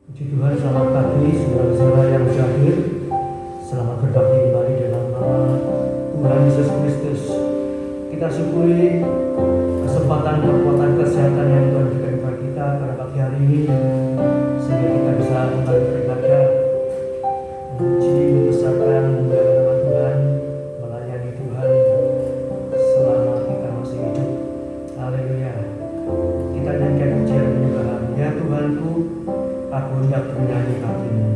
Puji Tuhan, selamat pagi saudara-saudara yang hadir. Selamat berbakti kembali dalam nama Tuhan Yesus Kristus. Kita syukuri kesempatan, kekuatan, kesehatan yang Tuhan berikan kepada kita pada pagi hari ini, sehingga kita bisa kembali beribadah, memuji, membesarkan, memuliakan nama Tuhan, melayani Tuhan selama kita masih hidup. Haleluya. Kita nyanyikan pujian penyembahan. Ya Tuhanku, aku hendak bernyanyi bagimu.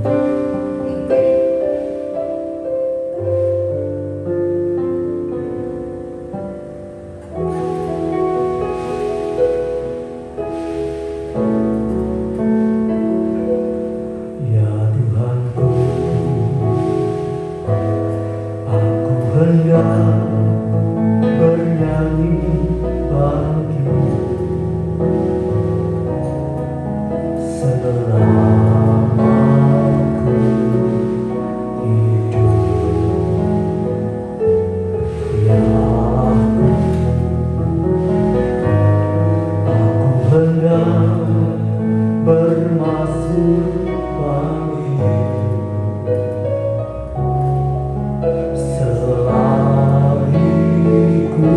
Ya Tuhanku, aku hendak bernyanyi bagimu. Selama ku hidup, ya Allahku, aku hendak bermasuk bagimu. Selagi ku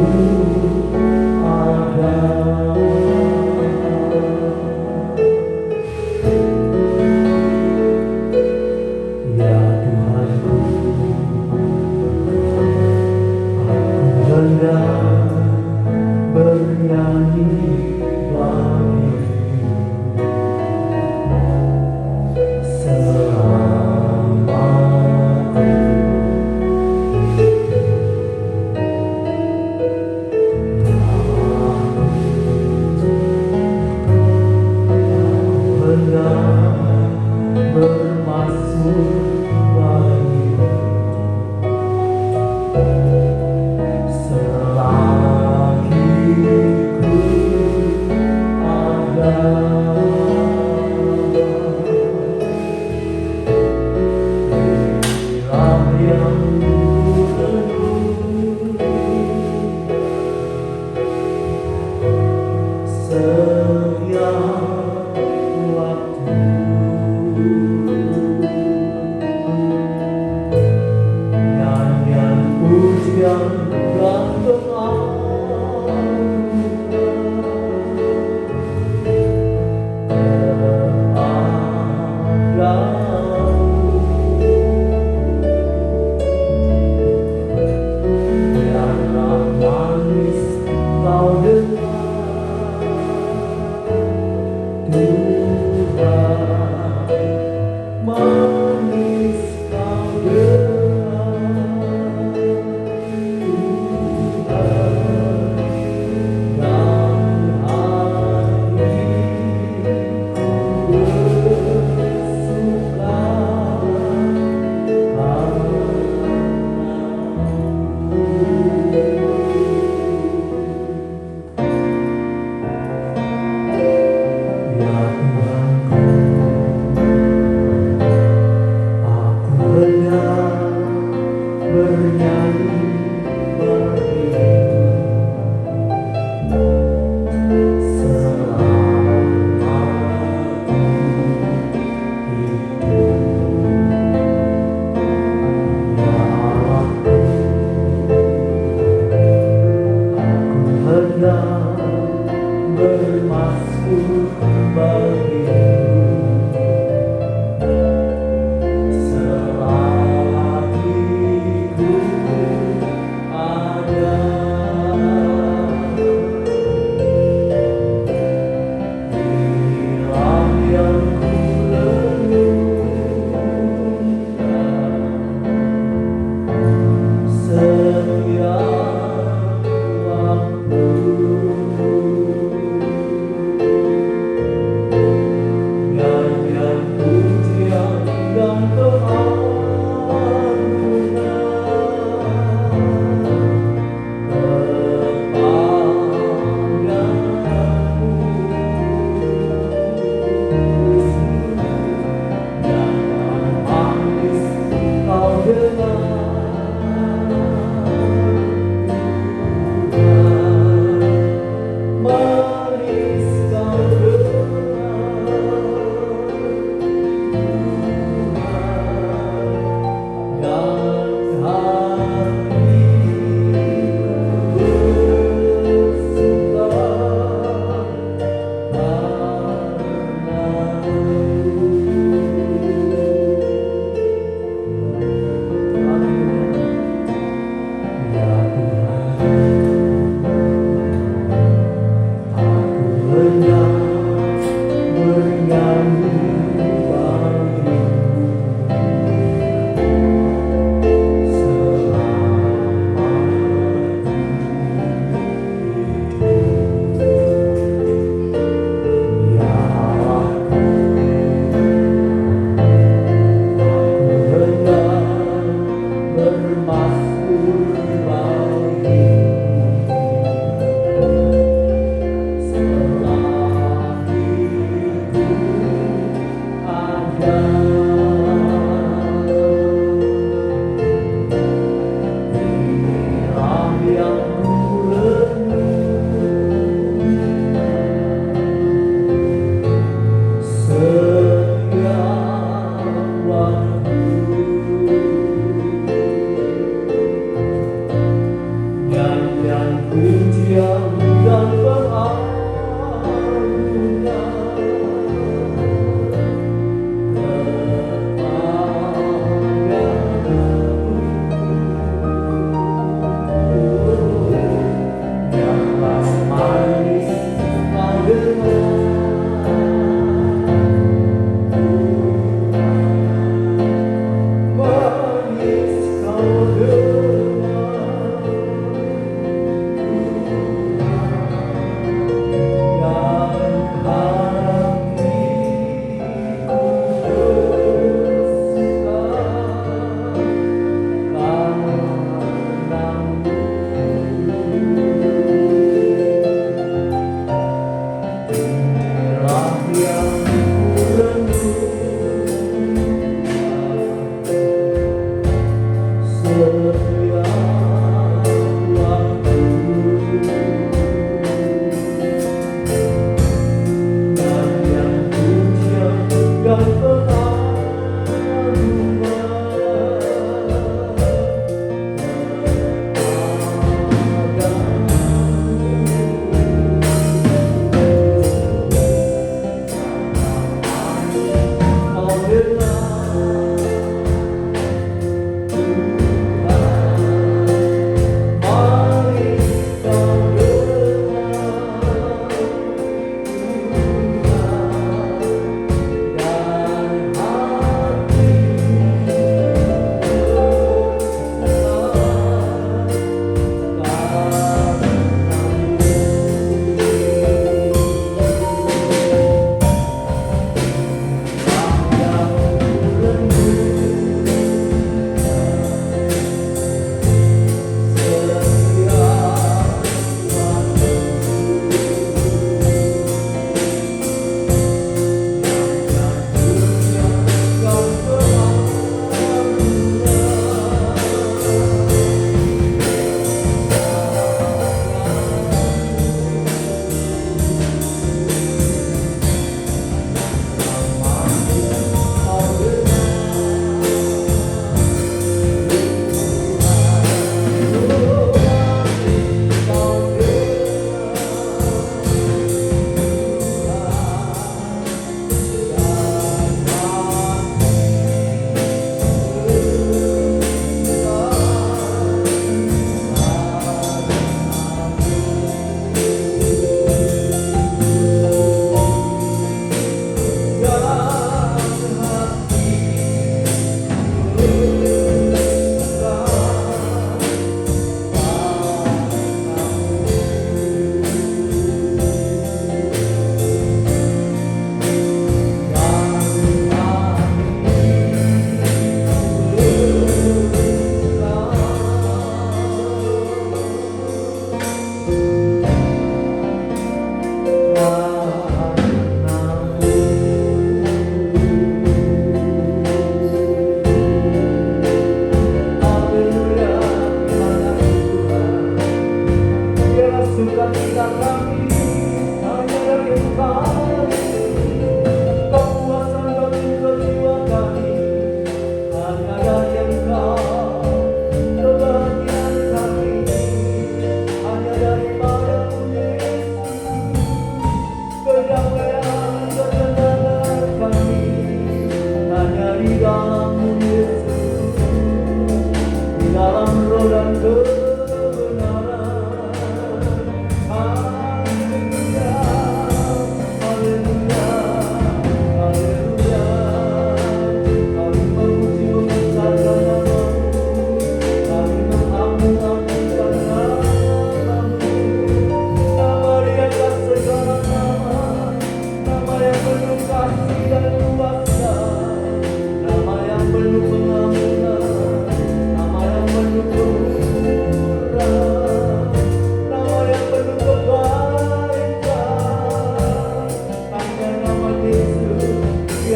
ada, ya Tuhanku, aku hendak bernyanyi bagimu.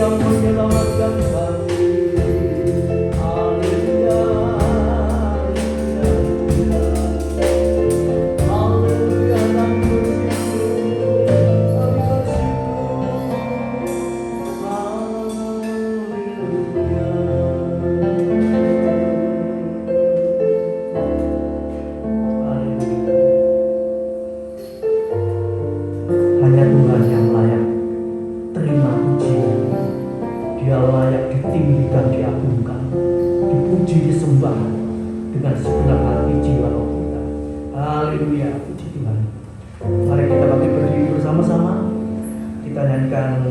yang menyelamatkan kami. Haleluya, haleluya, kami bersyukur, haleluya. Hanya Tuhan yang layak terima pujian. Dia layak ditinggikan, diagungkan, dipuji, disembah dengan segenap hati, jiwa, roh kita. Haleluya, puji Tuhan. Mari kita bangkit berdiri bersama-sama. Kita nyanyikan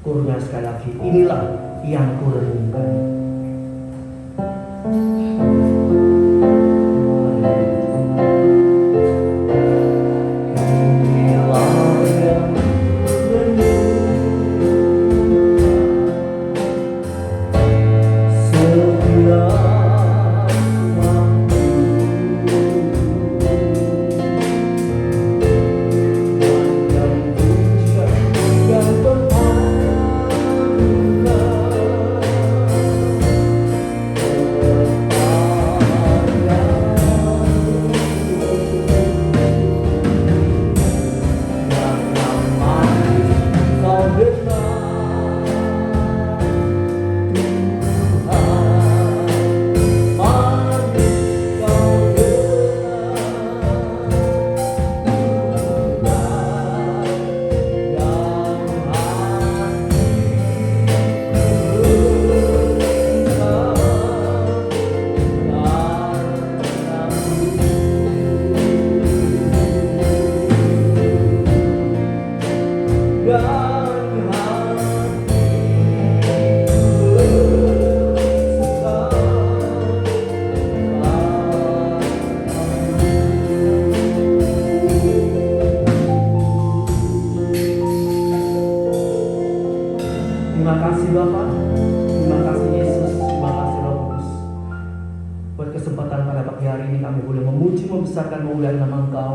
kurnya sekali lagi. Inilah yang kurenungkan. Terima kasih Bapak, terima kasih Yesus, terima kasih Roh Kudus. Buat kesempatan pada pagi hari ini kami boleh memuji, membesarkan, memuliakan nama Engkau.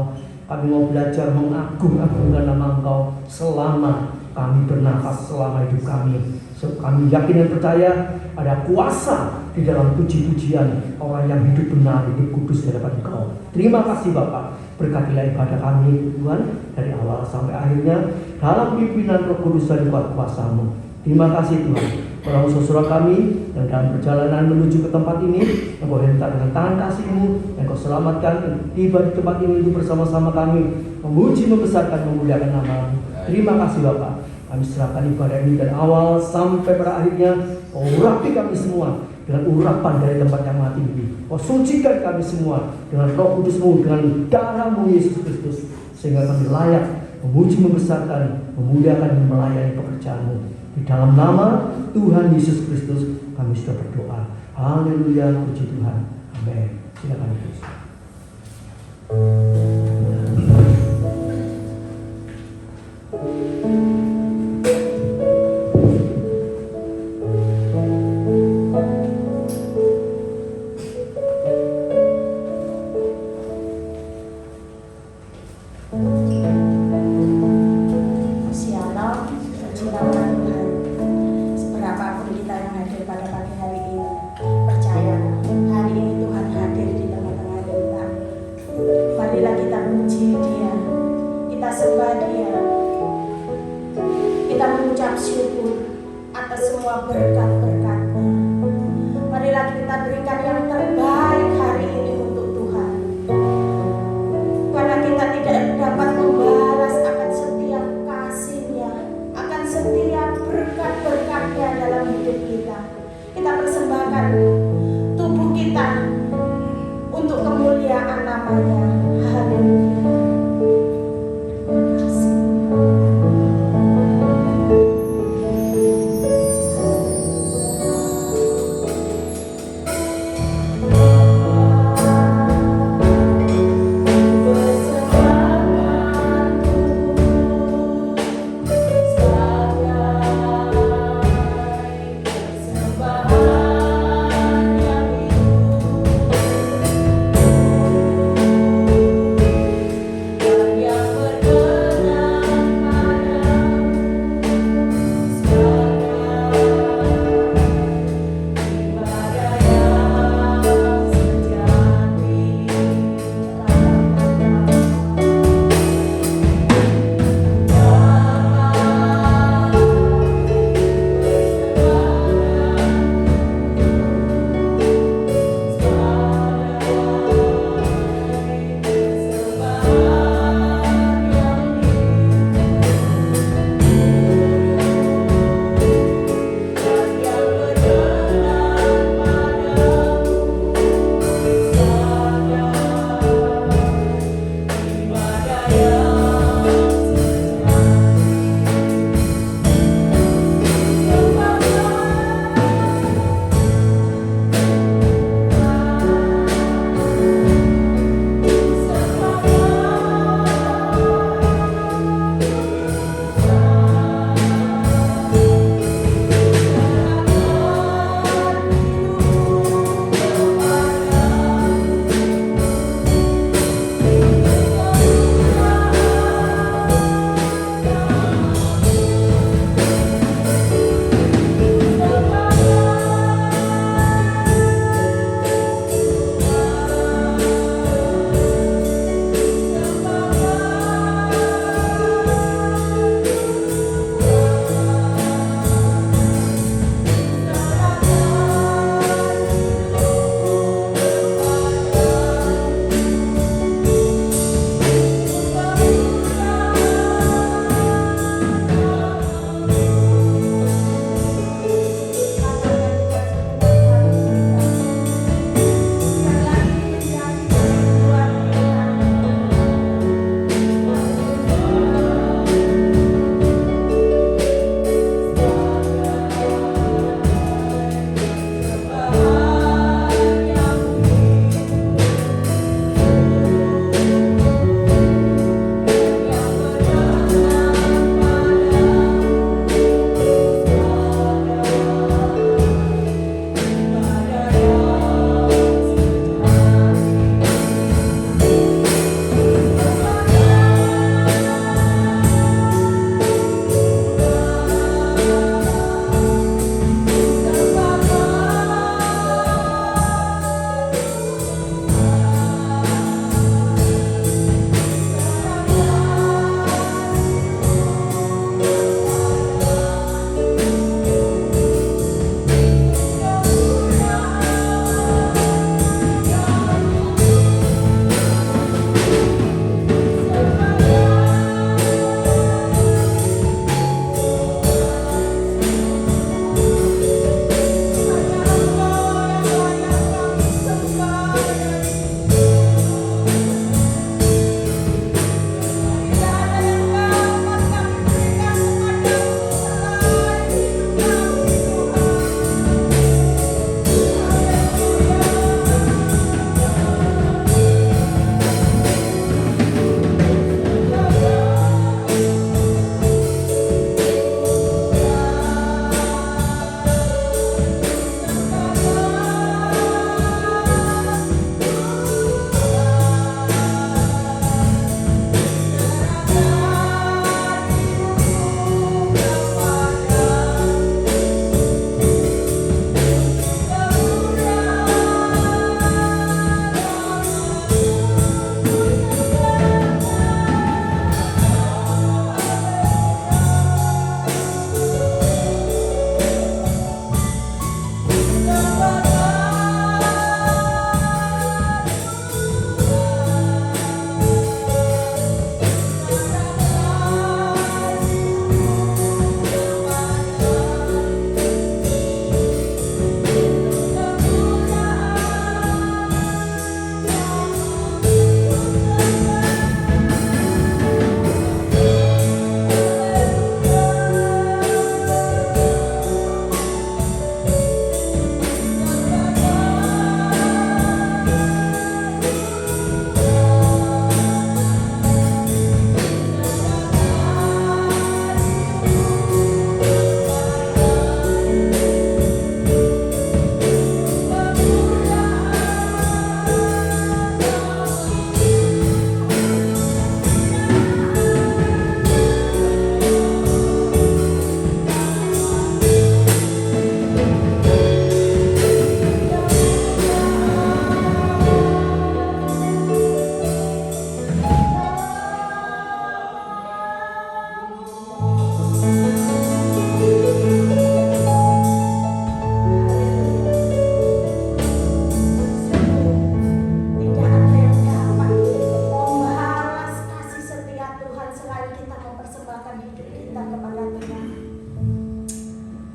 Kami mau belajar mengagung-agungkan nama Engkau selama kami bernafas, selama hidup kami. Kami yakin dan percaya ada kuasa di dalam puji-pujian orang yang hidup benar, hidup kudus di hadapan Engkau. Terima kasih Bapak, berkatilah ibadah kami Tuhan dari awal sampai akhirnya dalam pimpinan Roh Kudus dan kuat kuasa-Mu. Terima kasih Tuhan, para saudara kami yang dalam perjalanan menuju ke tempat ini, Engkau hentak dengan tangan kasih-Mu, Engkau selamatkan tiba di tempat ini untuk bersama-sama kami memuji, membesarkan, memuliakan nama-Mu. Terima kasih Bapak, kami serahkan ibadah ini dari awal sampai pada akhirnya. Kau urapi kami semua dengan urapan dari tempat yang mati ini. Kau sucikan kami semua dengan Roh Kudus-Mu, dengan darah-Mu Yesus Kristus, sehingga kami layak memuji, membesarkan, memuliakan, dan melayani pekerjaan-Mu. Di dalam nama Tuhan Yesus Kristus kami sudah berdoa. Haleluya, puji Tuhan. Amin. Silakan Yesus.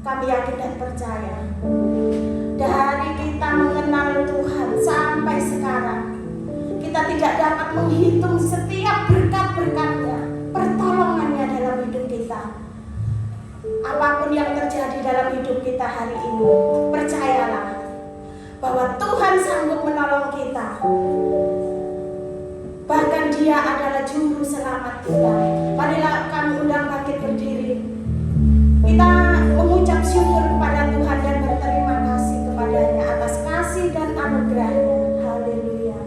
Kami yakin dan percaya, dari kita mengenal Tuhan sampai sekarang, kita tidak dapat menghitung setiap berkat-berkat-Nya, pertolongannya dalam hidup kita. Apapun yang terjadi dalam hidup kita hari ini, percayalah bahwa Tuhan sanggup menolong kita. Bahkan Dia adalah juru selamat kita. Marilah kami undang bangkit berdiri. Kita mengucap syukur kepada Tuhan dan berterima kasih kepada-Nya atas kasih dan anugerah-Nya. Haleluya.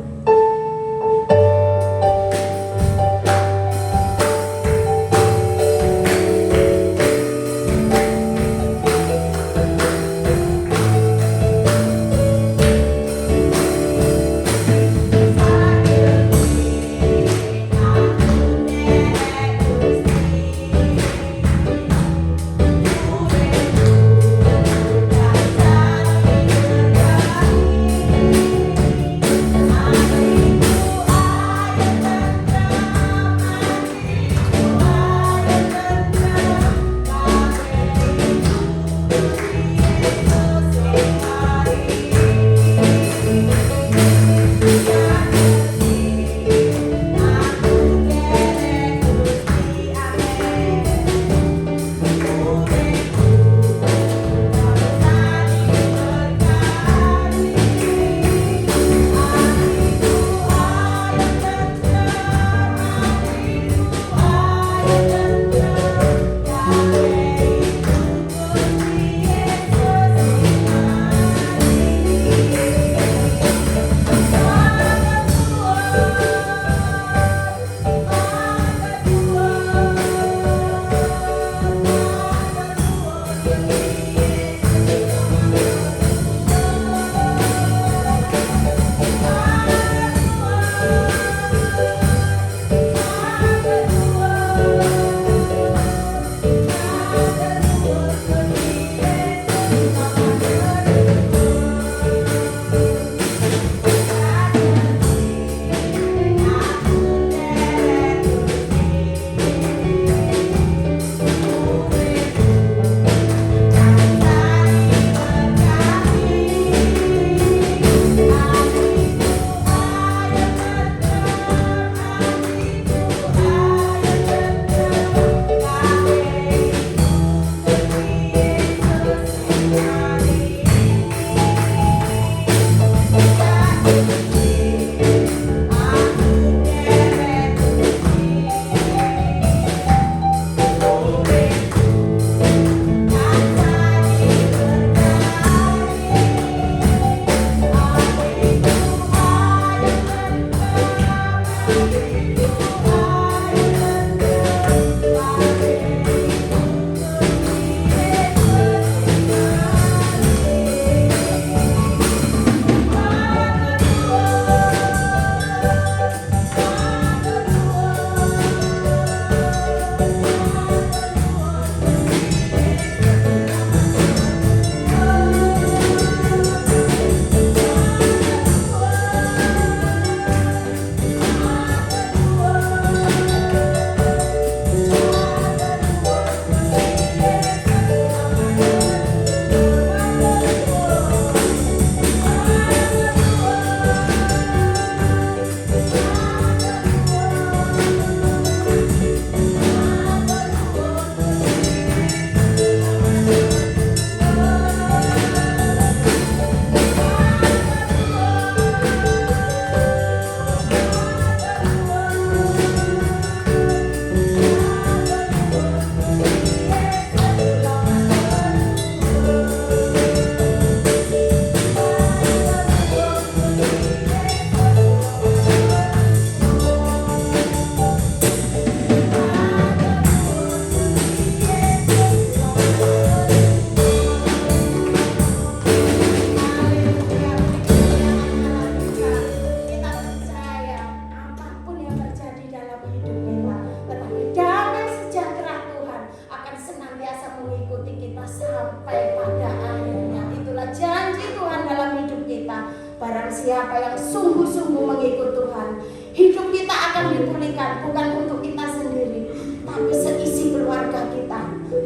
Barang siapa yang sungguh-sungguh mengikut Tuhan, hidup kita akan dipulihkan, bukan untuk kita sendiri, tapi seisi keluarga kita.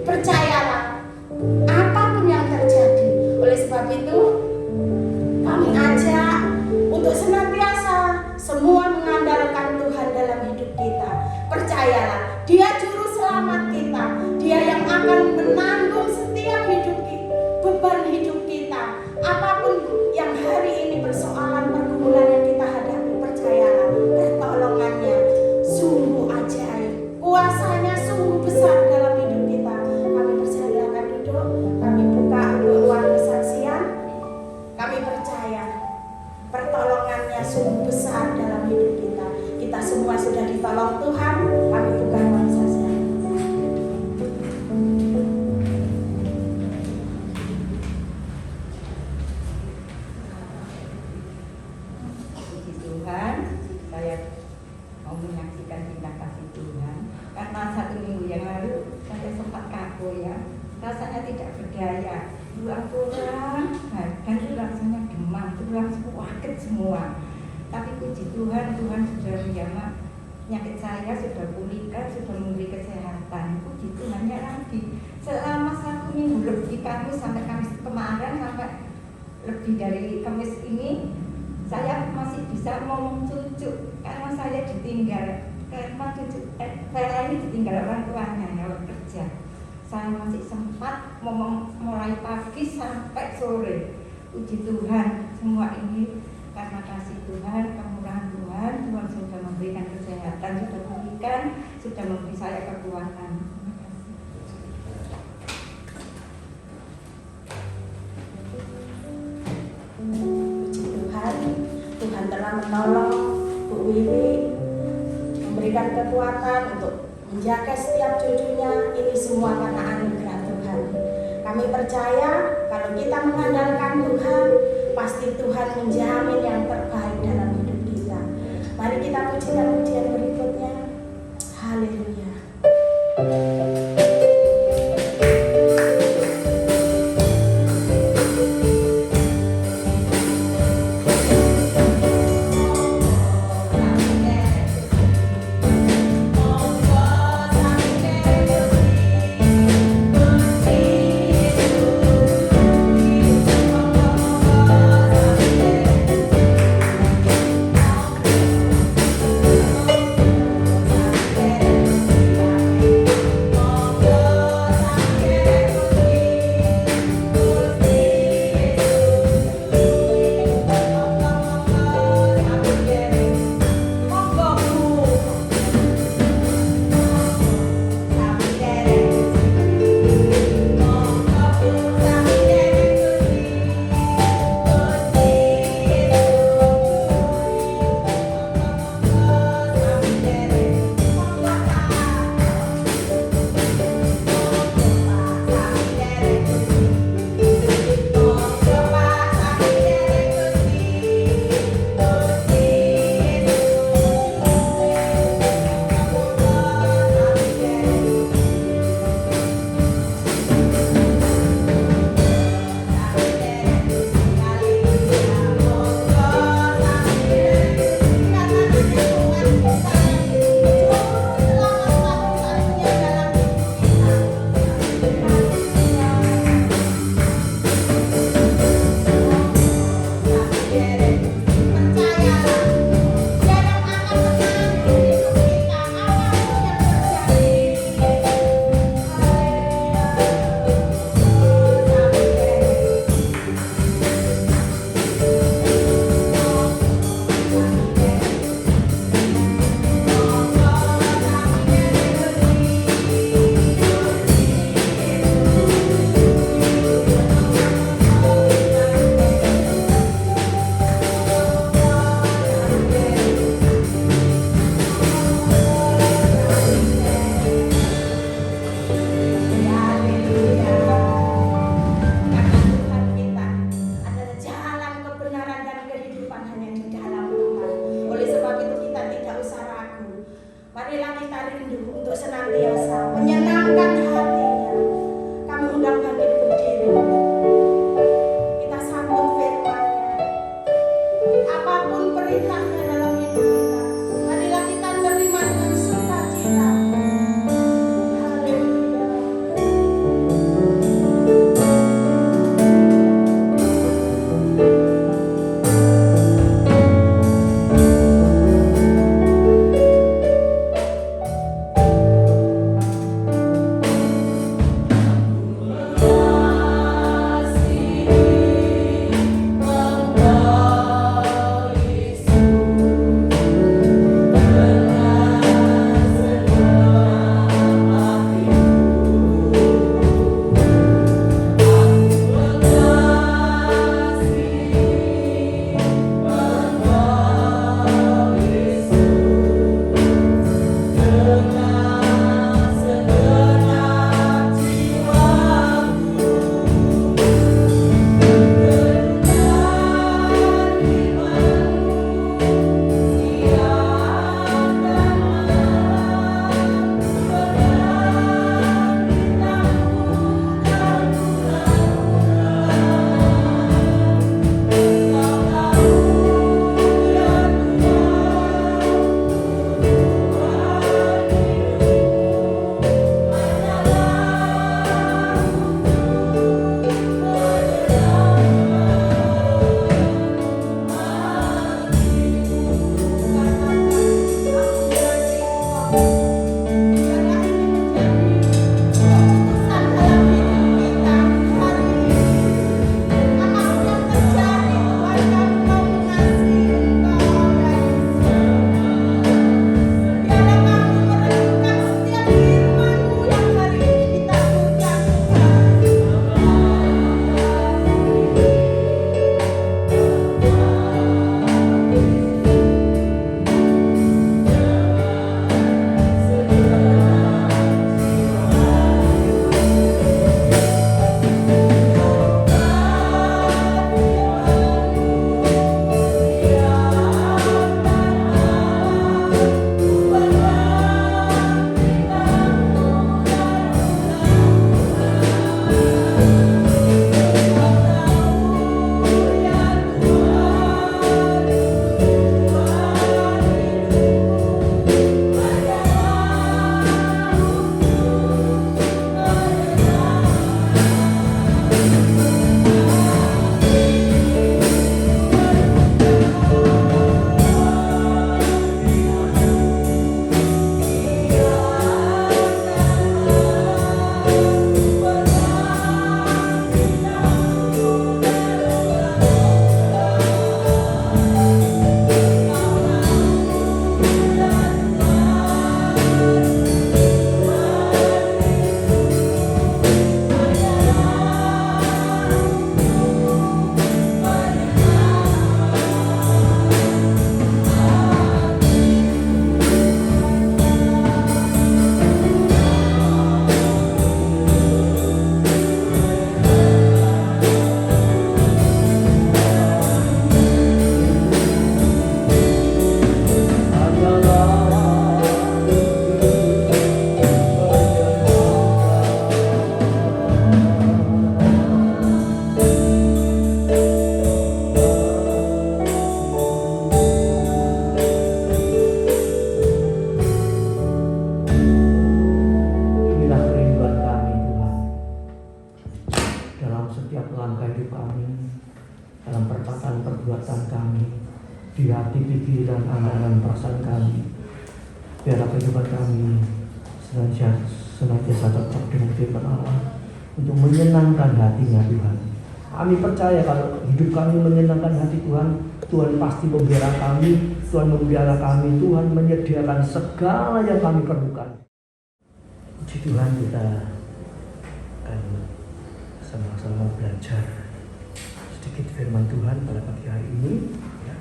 Percayalah, apa sudah ditolong Tuhan, kami buka ruang saja. Puji Tuhan, saya mau menyaksikan tindak kasih Tuhan. Karena 1 minggu yang lalu saya sempat kaku ya, rasanya tidak berdaya, tulang-tulang badan itu rasanya demam, tulang sakit semua. Tapi puji Tuhan, Tuhan sudah menjamah penyakit saya, sudah pulihkan, sudah memberi kesehatan. Puji Tuhannya lagi. Selama 1 minggu lebih, Kamis sampai Kamis kemarin, sampai lebih dari Kamis ini, saya masih bisa ngomong cucu karena saya ditinggal, karena cucu saya ini ditinggal orang tuanya kalau kerja. Saya masih sempat ngomong mulai pagi sampai sore. Puji Tuhan, semua ini karena kasih Tuhan, kemurahan Tuhan. Tuhan sudah memberikan kesehatan, sudah pulihkan, sudah memberi saya kekuatan. Terima kasih. Puji Tuhan, Tuhan telah menolong Bu Wiwi, memberikan kekuatan untuk menjaga setiap cucunya. Ini semua karena anugerah Tuhan. Kami percaya kalau kita mengandalkan Tuhan, pasti Tuhan menjamin yang terbaik dalam hidup kita. Mari kita pujikan pujian berikutnya. Haleluya. dalam setiap langkah hidup kami, dalam perkataan perbuatan kami, di hati, pikiran, angan, perasaan kami. Biarlah kehidupan kami senantiasa tetap dengan firman Allah untuk menyenangkan hatinya Tuhan. Kami percaya kalau hidup kami menyenangkan hati Tuhan, Tuhan pasti membela kami, Tuhan membela kami, Tuhan menyediakan segala yang kami perlukan. Puji Tuhan, kita akan sama-sama belajar sedikit firman Tuhan pada pagi hari ini ya,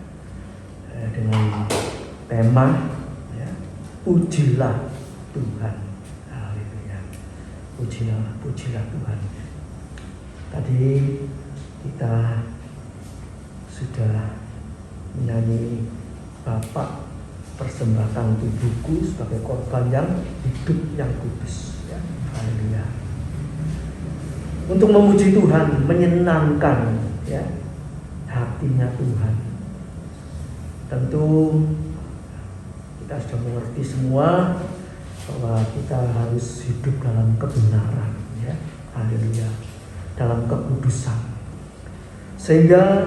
dengan tema ya, pujilah Tuhan. Haleluya. Pujilah Tuhan. Tadi kita sudah menyanyi Bapa, persembahkan tubuhku sebagai korban yang hidup yang kudus ya. Haleluya. Untuk memuji Tuhan, menyenangkan ya hatinya Tuhan. Tentu kita sudah mengerti semua bahwa kita harus hidup dalam kebenaran ya. Haleluya. Dalam kekudusan. Sehingga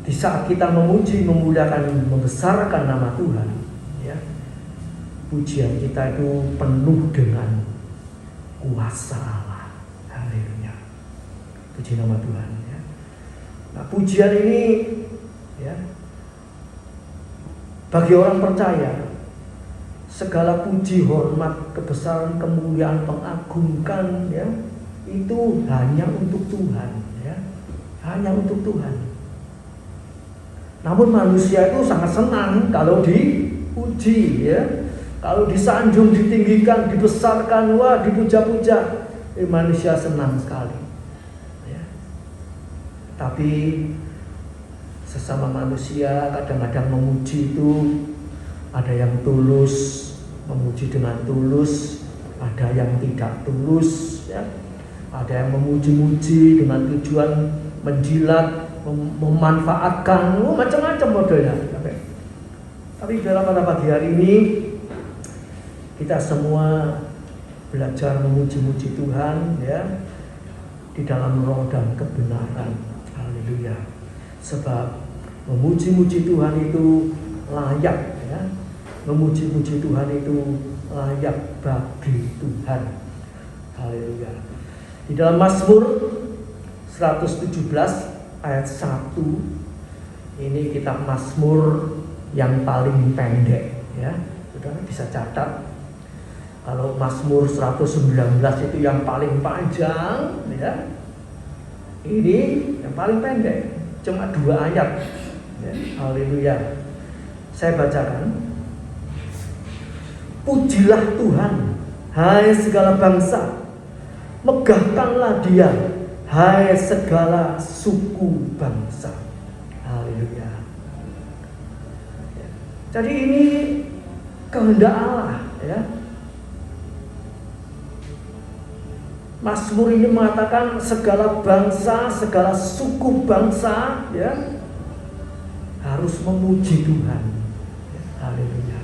di saat kita memuji, memuliakan, membesarkan nama Tuhan ya, pujian kita itu penuh dengan kuasa Allah. Haleluya. Puji nama Tuhan ya. Nah, pujian ini ya, bagi orang percaya, segala puji, hormat, kebesaran, kemuliaan, pengagungkan ya, itu hanya untuk Tuhan ya. Hanya untuk Tuhan. Namun manusia itu sangat senang kalau dipuji ya. Kalau disanjung, ditinggikan, dibesarkan, wah dipuja-puja, manusia senang sekali ya. Tapi sesama manusia kadang-kadang memuji itu ada yang tulus, memuji dengan tulus, ada yang tidak tulus ya. Ada yang memuji-muji dengan tujuan menjilat, memanfaatkan, macam-macam modelnya. Tapi dalam pada pagi hari ini kita semua belajar memuji-muji Tuhan ya, di dalam roh dan kebenaran. Haleluya. Sebab memuji-muji Tuhan itu layak ya. Memuji-muji Tuhan itu layak bagi Tuhan. Haleluya. Di dalam Mazmur 117 ayat 1, ini kitab Mazmur yang paling pendek ya. Saudara bisa catat. Kalau Mazmur 119 itu yang paling panjang ya. Ini yang paling pendek, cuma 2 ayat ya. Haleluya. Saya bacakan. Pujilah Tuhan, hai segala bangsa, megahkanlah Dia, hai segala suku bangsa. Haleluya. Jadi ini kehendak Allah ya. Mazmur ini mengatakan segala bangsa, segala suku bangsa ya harus memuji Tuhan. Ya, haleluya.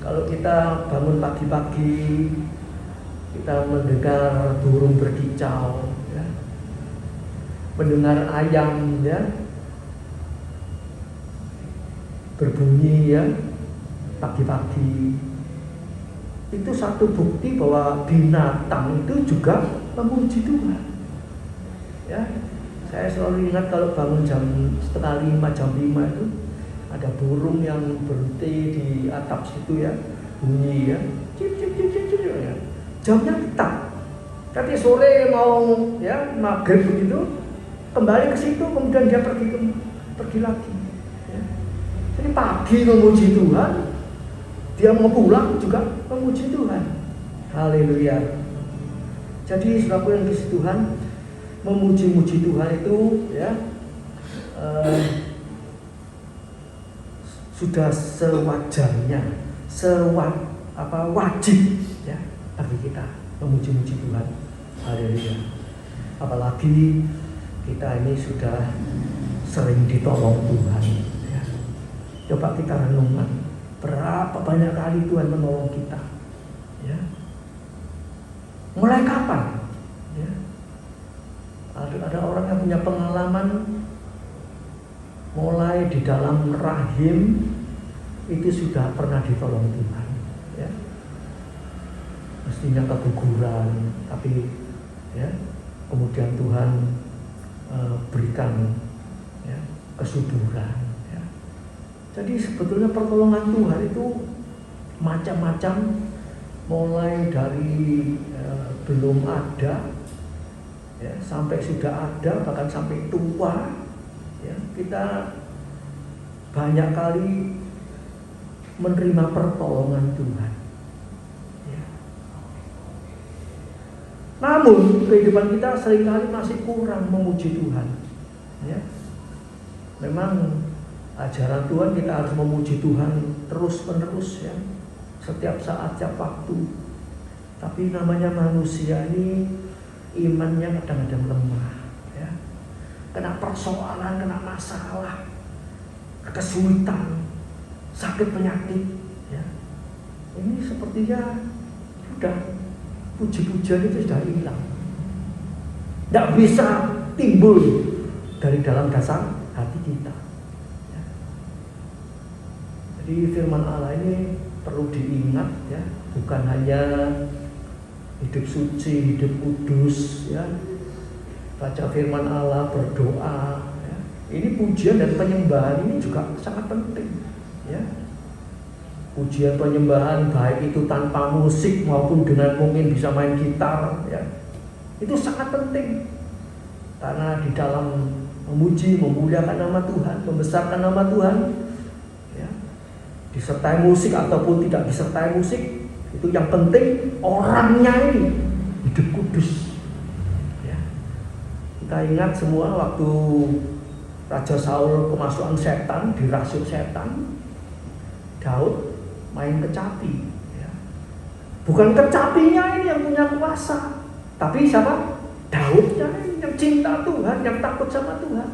Kalau kita bangun pagi-pagi, kita mendengar burung berkicau ya, mendengar ayam ya berbunyi ya pagi-pagi, itu satu bukti bahwa binatang itu juga memuji Tuhan ya. Saya selalu ingat kalau bangun jam 4:30, jam 5 itu ada burung yang berhenti di atap situ ya, bunyi ya, cip cip cip cip, cip ya. Jamnya tetap. Tapi sore mau ya maghrib begitu, kembali ke situ, kemudian dia pergi lagi. Ya. Jadi pagi memuji Tuhan, dia mau pulang juga memuji Tuhan. Haleluya. Jadi saudaraku yang dikasihi Tuhan, memuji-muji Tuhan itu ya sudah sewajarnya, wajib ya bagi kita memuji-muji Tuhan. Haleluya. Apalagi kita ini sudah sering ditolong Tuhan ya. Coba kita renungkan berapa banyak kali Tuhan menolong kita ya. Mulai kapan ya? ada orang yang punya pengalaman mulai di dalam rahim itu sudah pernah ditolong Tuhan, ya. Mestinya keguguran, tapi ya kemudian Tuhan berikan ya, kesuburan. Ya. Jadi sebetulnya pertolongan Tuhan itu macam-macam, mulai dari belum ada, ya, sampai sudah ada, bahkan sampai tua. Ya, kita banyak kali menerima pertolongan Tuhan. Ya. Namun kehidupan kita seringkali masih kurang memuji Tuhan. Ya. Memang ajaran Tuhan kita harus memuji Tuhan terus-menerus, ya, setiap saat, setiap waktu. Tapi namanya manusia ini imannya kadang-kadang lemah, ya. Kena persoalan, kena masalah, kesulitan, sakit penyakit, ya. Ini sepertinya sudah puji-pujian itu sudah hilang, tidak bisa timbul dari dalam dasar hati kita. Ya. Jadi firman Allah ini perlu diingat, ya, bukan hanya hidup suci, hidup kudus, ya, baca firman Allah, berdoa, ya. Ini pujian dan penyembahan ini juga sangat penting, ya. Pujian penyembahan baik itu tanpa musik maupun dengan mungkin bisa main gitar, ya, itu sangat penting, karena di dalam memuji, memuliakan nama Tuhan, membesarkan nama Tuhan, ya, disertai musik ataupun tidak disertai musik, itu yang penting orangnya ini hidup kudus. Ya. Kita ingat semua waktu Raja Saul kemasukan setan, dirasuk setan, Daud main kecapi. Ya. Bukan kecapinya ini yang punya kuasa, tapi siapa? Daudnya ini yang cinta Tuhan, yang takut sama Tuhan.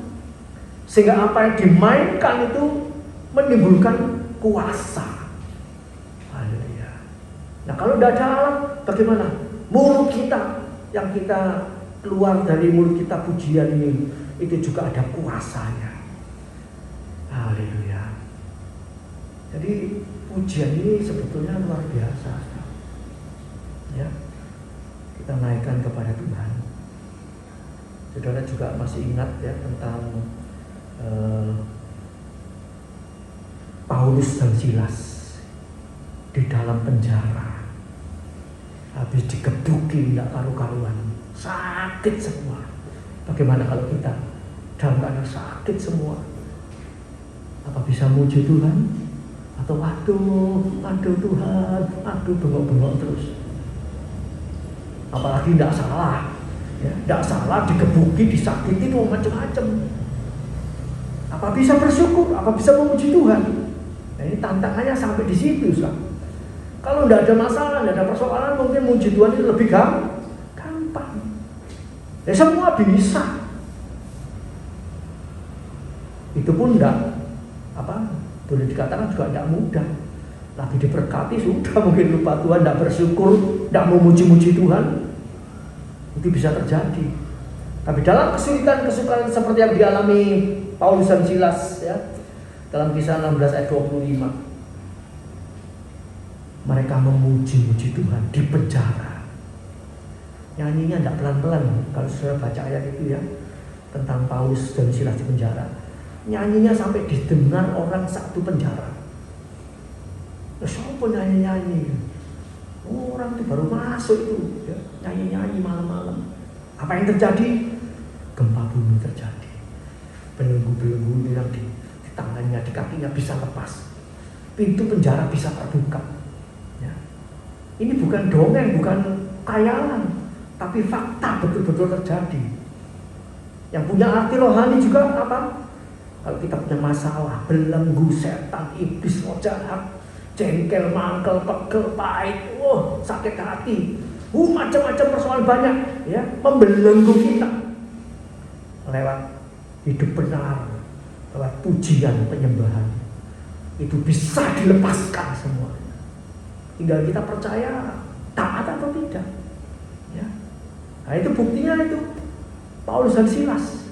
Sehingga apa yang dimainkan itu menimbulkan kuasa. Nah, kalau tidak ada alat, bagaimana? Mulut kita, yang kita keluar dari mulut kita pujian ini, itu juga ada kuasanya. Haleluya. Jadi pujian ini sebetulnya luar biasa. Ya, kita naikkan kepada Tuhan. Saudara juga masih ingat, ya, tentang Paulus dan Silas di dalam penjara. Habis dikebukin, tidak karu-karuan, sakit semua. Bagaimana kalau kita dalam keadaan sakit semua? Apa bisa muji Tuhan? Atau aduh Tuhan, aduh bengok-bengok terus? Apalagi tidak salah, ya, tidak salah dikebuki, disakiti itu macam-macam. Apa bisa bersyukur? Apa bisa memuji Tuhan? Nah, ini tantangannya sampai di situ, Ustaz. Kalau tidak ada masalah, tidak ada persoalan, mungkin muji Tuhan itu lebih gampang. Ya semua bisa. Itu pun tidak, boleh dikatakan juga tidak mudah. Lagi diberkati sudah mungkin lupa Tuhan, tidak bersyukur, tidak memuji-muji Tuhan. Itu bisa terjadi. Tapi dalam kesulitan-kesulitan seperti yang dialami Paulus dan Silas, ya, dalam Kisah 16 ayat 25. Mereka memuji-muji Tuhan di penjara. Nyanyinya tidak pelan-pelan. Kalau saudara baca ayat itu, ya, tentang Paulus dan Silas di penjara, nyanyinya sampai didengar orang satu penjara. Siapa nyanyi-nyanyi? Orang itu baru masuk itu, ya, nyanyi-nyanyi malam-malam. Apa yang terjadi? Gempa bumi terjadi. Belenggu-belenggu yang di tangannya, di kakinya bisa lepas. Pintu penjara bisa terbuka. Ini bukan dongeng, bukan khayalan, tapi fakta betul-betul terjadi. Yang punya arti rohani juga apa? Kalau kita punya masalah, belenggu, setan, iblis, roh jahat, jengkel, mangkel, pegel, pahit, sakit hati, macam-macam persoalan banyak, ya, membelenggu kita. Lewat hidup benar, lewat pujian, penyembahan, itu bisa dilepaskan semua. Tinggal kita percaya taat atau tidak, ya. Nah, itu buktinya itu Paulus dan Silas.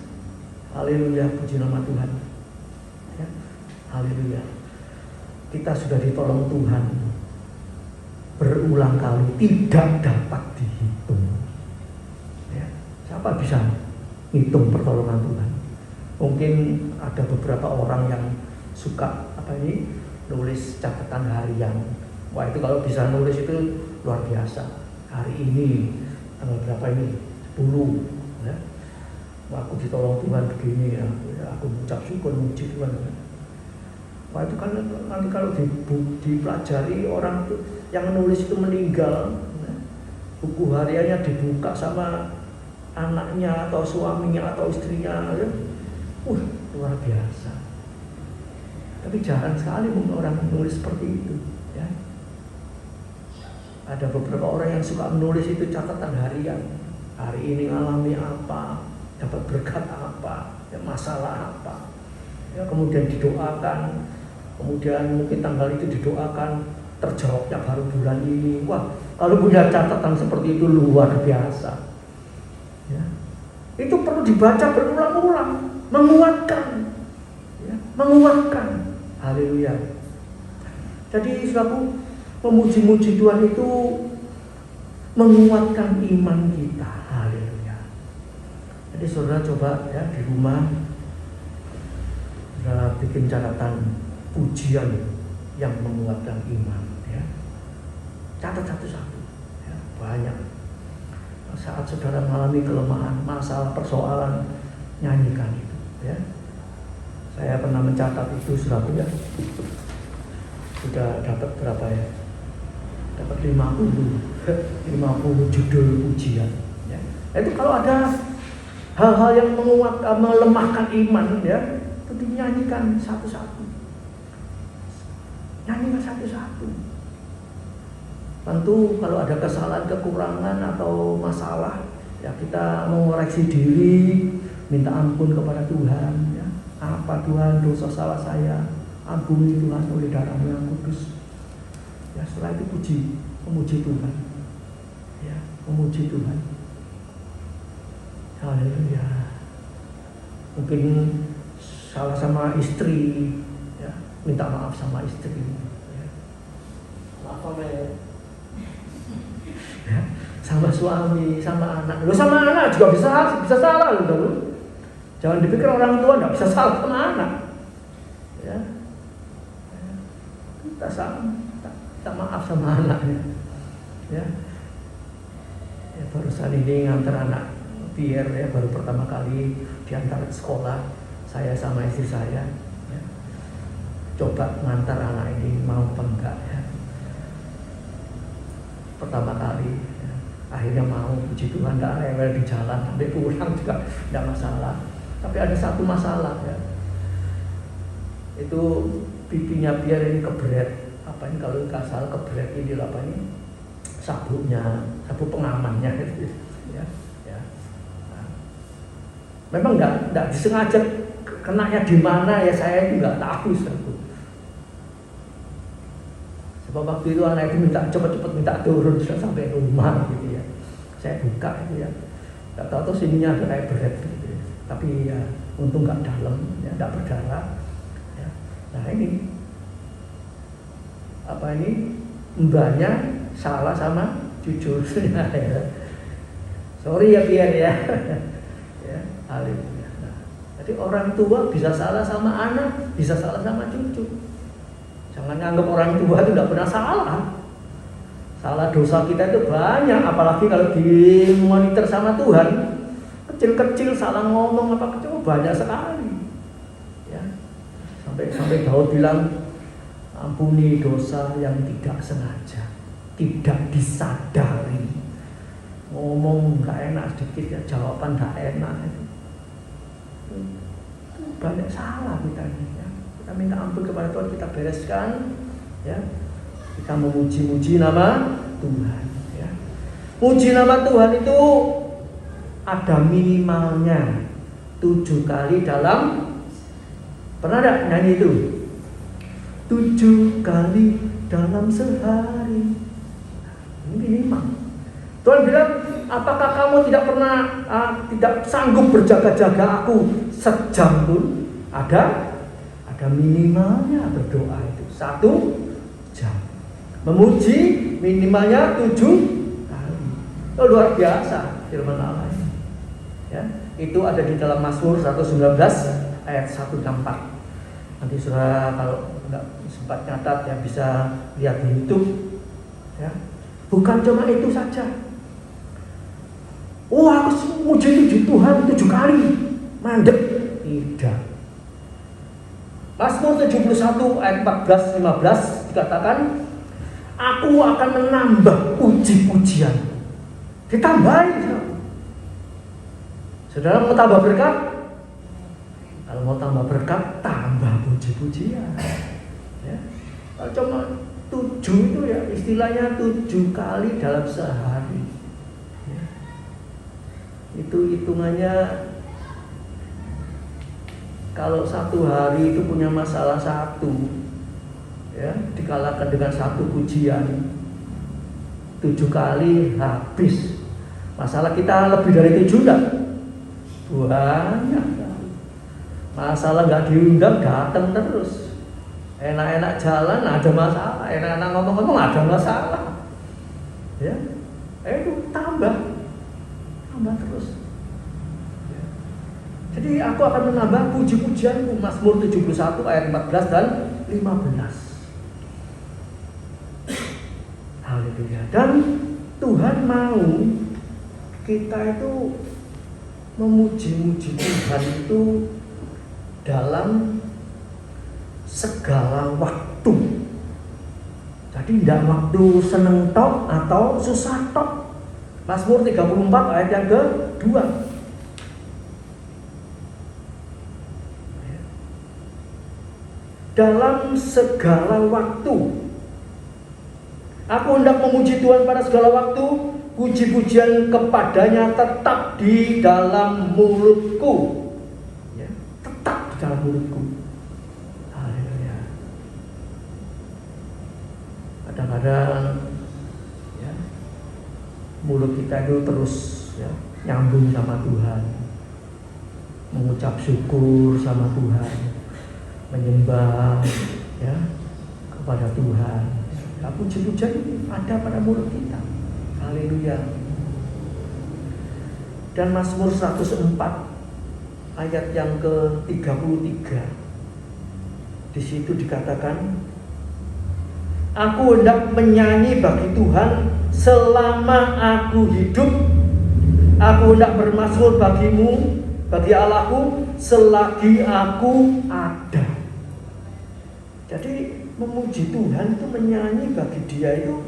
Haleluya, puji nama Tuhan. Ya. Haleluya. Kita sudah ditolong Tuhan berulang kali, tidak dapat dihitung. Ya. Siapa bisa hitung pertolongan Tuhan? Mungkin ada beberapa orang yang suka nulis catatan harian. Wah, itu kalau bisa nulis itu luar biasa. Hari ini tanggal berapa ini? 10. Ya. Wah, aku ditolong Tuhan begini ya. Aku mengucap syukur, memuji Tuhan. Wah, itu kan nanti kalau dipelajari orang itu yang nulis itu meninggal, ya. Buku hariannya dibuka sama anaknya atau suaminya atau istrinya, ya. Luar biasa. Tapi jarang sekali orang menulis seperti itu, ya. Ada beberapa orang yang suka menulis itu catatan harian. Hari ini ngalami apa, dapat berkat apa, ya, masalah apa, ya, kemudian didoakan, kemudian mungkin tanggal itu didoakan, terjawabnya baru bulan ini. Wah, kalau punya catatan seperti itu luar biasa, ya. Itu perlu dibaca berulang-ulang, menguatkan, ya, menguatkan. Haleluya. Jadi saudaraku, memuji-muji Tuhan itu menguatkan iman kita. Haleluya. Jadi saudara coba ya di rumah saudara bikin catatan pujian yang menguatkan iman, ya. Catat satu-satu, ya, banyak. Saat saudara mengalami kelemahan, masalah, persoalan, nyanyikan itu, ya. Saya pernah mencatat itu, saudara, ya. Sudah dapat berapa ya? Dapat 50 judul pujian, ya. Itu kalau ada hal-hal yang menguatkan, melemahkan iman, ya, itu dinyanyikan satu-satu. Nyanyikan satu-satu. Tentu kalau ada kesalahan, kekurangan atau masalah, ya kita mengoreksi diri, minta ampun kepada Tuhan, ya. Apa Tuhan dosa salah saya, ampuni Tuhan oleh darah-Mu yang kudus. Ya, setelah itu memuji Tuhan, ya, memuji Tuhan. Haleluya. Mungkin salah sama istri, ya, minta maaf sama istri, ya. Maaf ya, sama suami, sama anak. Lo sama anak juga bisa salah loh. Jangan dipikir orang tua nggak bisa salah sama anak, ya. Kita maaf sama anaknya, ya. Ya, barusan ini ngantar anak Pierre, ya, baru pertama kali diantar ke sekolah, saya sama istri saya, ya. Coba ngantar anak ini mau apa enggak, ya. Pertama kali, ya. Akhirnya mau, puji Tuhan, enggak rewel di jalan, sampai pulang juga enggak masalah. Tapi ada satu masalah, ya. Itu pipinya Pierre ini keberet. Apa ini kalau nggak salah keberet ini apa ini? Sabuknya, sabuk pengamannya, ya. Ya. Nah, memang nggak disengaja kenanya di mana, ya, saya itu nggak tahu, saudaraku. Sebab waktu itu anak itu cepat-cepat minta turun sudah sampai rumah gitu, ya. Saya buka itu, ya. Nggak tahu tuh sininya ada kayak beret gitu, ya. Tapi ya untung nggak dalam, ya, nggak berdarah. Ya. Nah ini apa ini? Mbaknya salah sama jujur. Sorry ya Pierre, ya. Ya, haleluya. Nah, jadi orang tua bisa salah sama anak, bisa salah sama cucu. Jangan anggap orang tua itu tidak pernah salah. Salah dosa kita itu banyak, apalagi kalau dimonitor sama Tuhan. Kecil-kecil salah ngomong apa kecil banyak sekali, ya. Sampai Daud bilang, ampuni dosa yang tidak sengaja, tidak disadari. Ngomong nggak enak sedikit, ya, jawaban nggak enak. Banyak salah kita ini, ya. Kita minta ampun kepada Tuhan, kita bereskan, ya. Kita memuji-muji nama Tuhan, ya. Muji nama Tuhan itu ada minimalnya 7 kali dalam, pernah enggak nyanyi itu? 7 kali dalam sehari. Ini minimal. Tuhan bilang apakah kamu tidak pernah tidak sanggup berjaga-jaga aku sejam pun? Ada minimalnya berdoa itu 1 jam. Memuji minimalnya 7 kali. Itu luar biasa firman Allah. Ya, itu ada di dalam Mazmur 119 ayat 1-4. Nanti saudara kalau nggak sempat catat ya bisa lihat di YouTube. Ya. Bukan cuma itu saja. Oh, aku muji Tuhan 7 kali. Mandek. Tidak. Mazmur 71 ayat 14-15 dikatakan, aku akan menambah puji-pujian. Ditambahin. Saudara mau tambah berkat? Kalau mau tambah berkat, tambah puji-pujian. Ya. Kalau cuma 7 itu ya istilahnya 7 kali dalam sehari. Ya. Itu hitungannya. Kalau 1 hari itu punya masalah 1, ya, dikalahkan dengan 1 pujian, 7 kali habis. Masalah kita lebih dari 7 enggak? Banyak. Masalah nggak diundang datang terus. Enak-enak jalan ada masalah, enak-enak ngomong-ngomong ada masalah. Ya, itu tambah terus. Jadi aku akan menambah puji-pujianku. Mazmur 71 ayat 14 dan 15. Haleluya. Dan Tuhan mau kita itu memuji-muji Tuhan itu dalam segala waktu. Jadi tidak waktu seneng tok atau susah tok. Mazmur 34 ayat yang ke-2. Dalam segala waktu aku hendak memuji Tuhan pada segala waktu, puji-pujian kepadanya tetap di dalam mulutku. Ya, tetap di dalam mulutku. Haleluya. Kadang-kadang ya, mulut kita itu terus ya, nyambung sama Tuhan, mengucap syukur sama Tuhan, menyembah ya kepada Tuhan. Ya, puji-pujian ada pada mulut kita. Haleluya. Dan Mazmur 104 ayat yang ke-33. Di situ dikatakan, aku hendak menyanyi bagi Tuhan selama aku hidup. Aku hendak bermazmur bagimu, bagi Allahku, selagi aku ada. Jadi memuji Tuhan itu menyanyi bagi Dia itu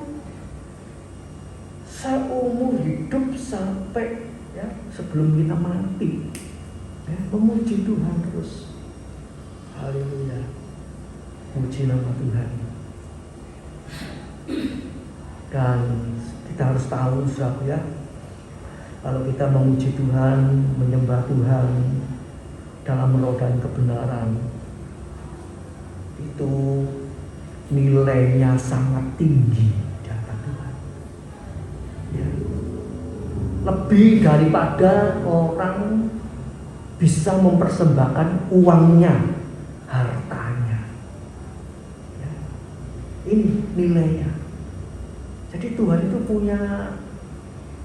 seumur hidup sampai ya sebelum kita mati. Ya, memuji Tuhan terus. Haleluya. Puji nama Tuhan. Dan kita harus tahu saudara ya, kalau kita memuji Tuhan, menyembah Tuhan dalam roh dan kebenaran, itu nilainya sangat tinggi di hadapan Tuhan. Ya. Lebih daripada orang bisa mempersembahkan uangnya, hartanya. Ya. Ini nilainya. Jadi Tuhan itu punya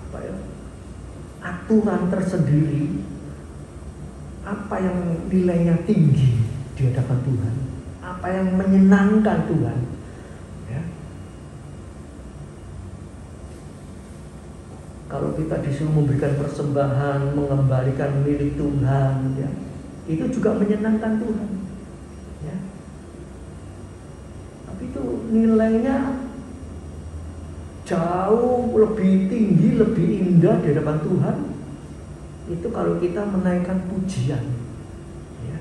apa ya, aturan tersendiri, apa yang nilainya tinggi di hadapan Tuhan, apa yang menyenangkan Tuhan. Ya. Kalau kita disuruh memberikan persembahan, mengembalikan milik Tuhan, ya, itu juga menyenangkan Tuhan. Ya. Tapi itu nilainya jauh lebih tinggi, lebih indah di hadapan Tuhan. Itu kalau kita menaikkan pujian. Ya.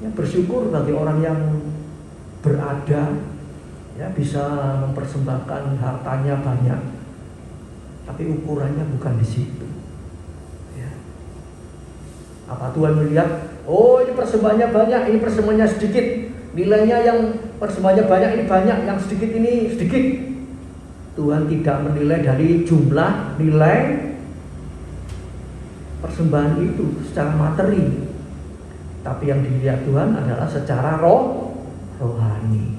Ya, bersyukur bagi orang yang berada, ya, bisa mempersembahkan hartanya banyak, tapi ukurannya bukan di situ. Ya. Apa Tuhan melihat, oh ini persembahannya banyak, ini persembahannya sedikit, nilainya yang persembahannya banyak, ini banyak, yang sedikit ini sedikit. Tuhan tidak menilai dari jumlah nilai persembahan itu secara materi, tapi yang dilihat Tuhan adalah secara rohani.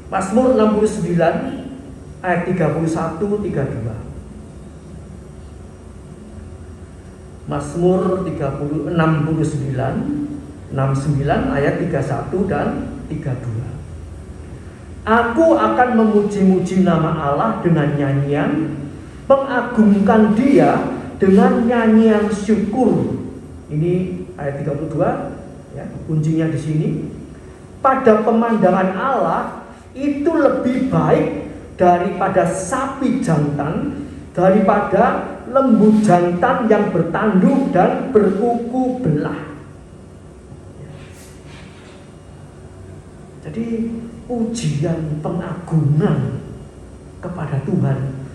Mazmur 69 ayat 31-32. Mazmur 69 ayat 31 dan 32. Aku akan memuji-muji nama Allah dengan nyanyian, mengagungkan Dia dengan nyanyian syukur. Ini ayat 32 ya, kuncinya di sini. Pada pemandangan Allah itu lebih baik daripada sapi jantan, daripada lembu jantan yang bertanduk dan berkuku belah. Jadi pujian pengagungan kepada Tuhan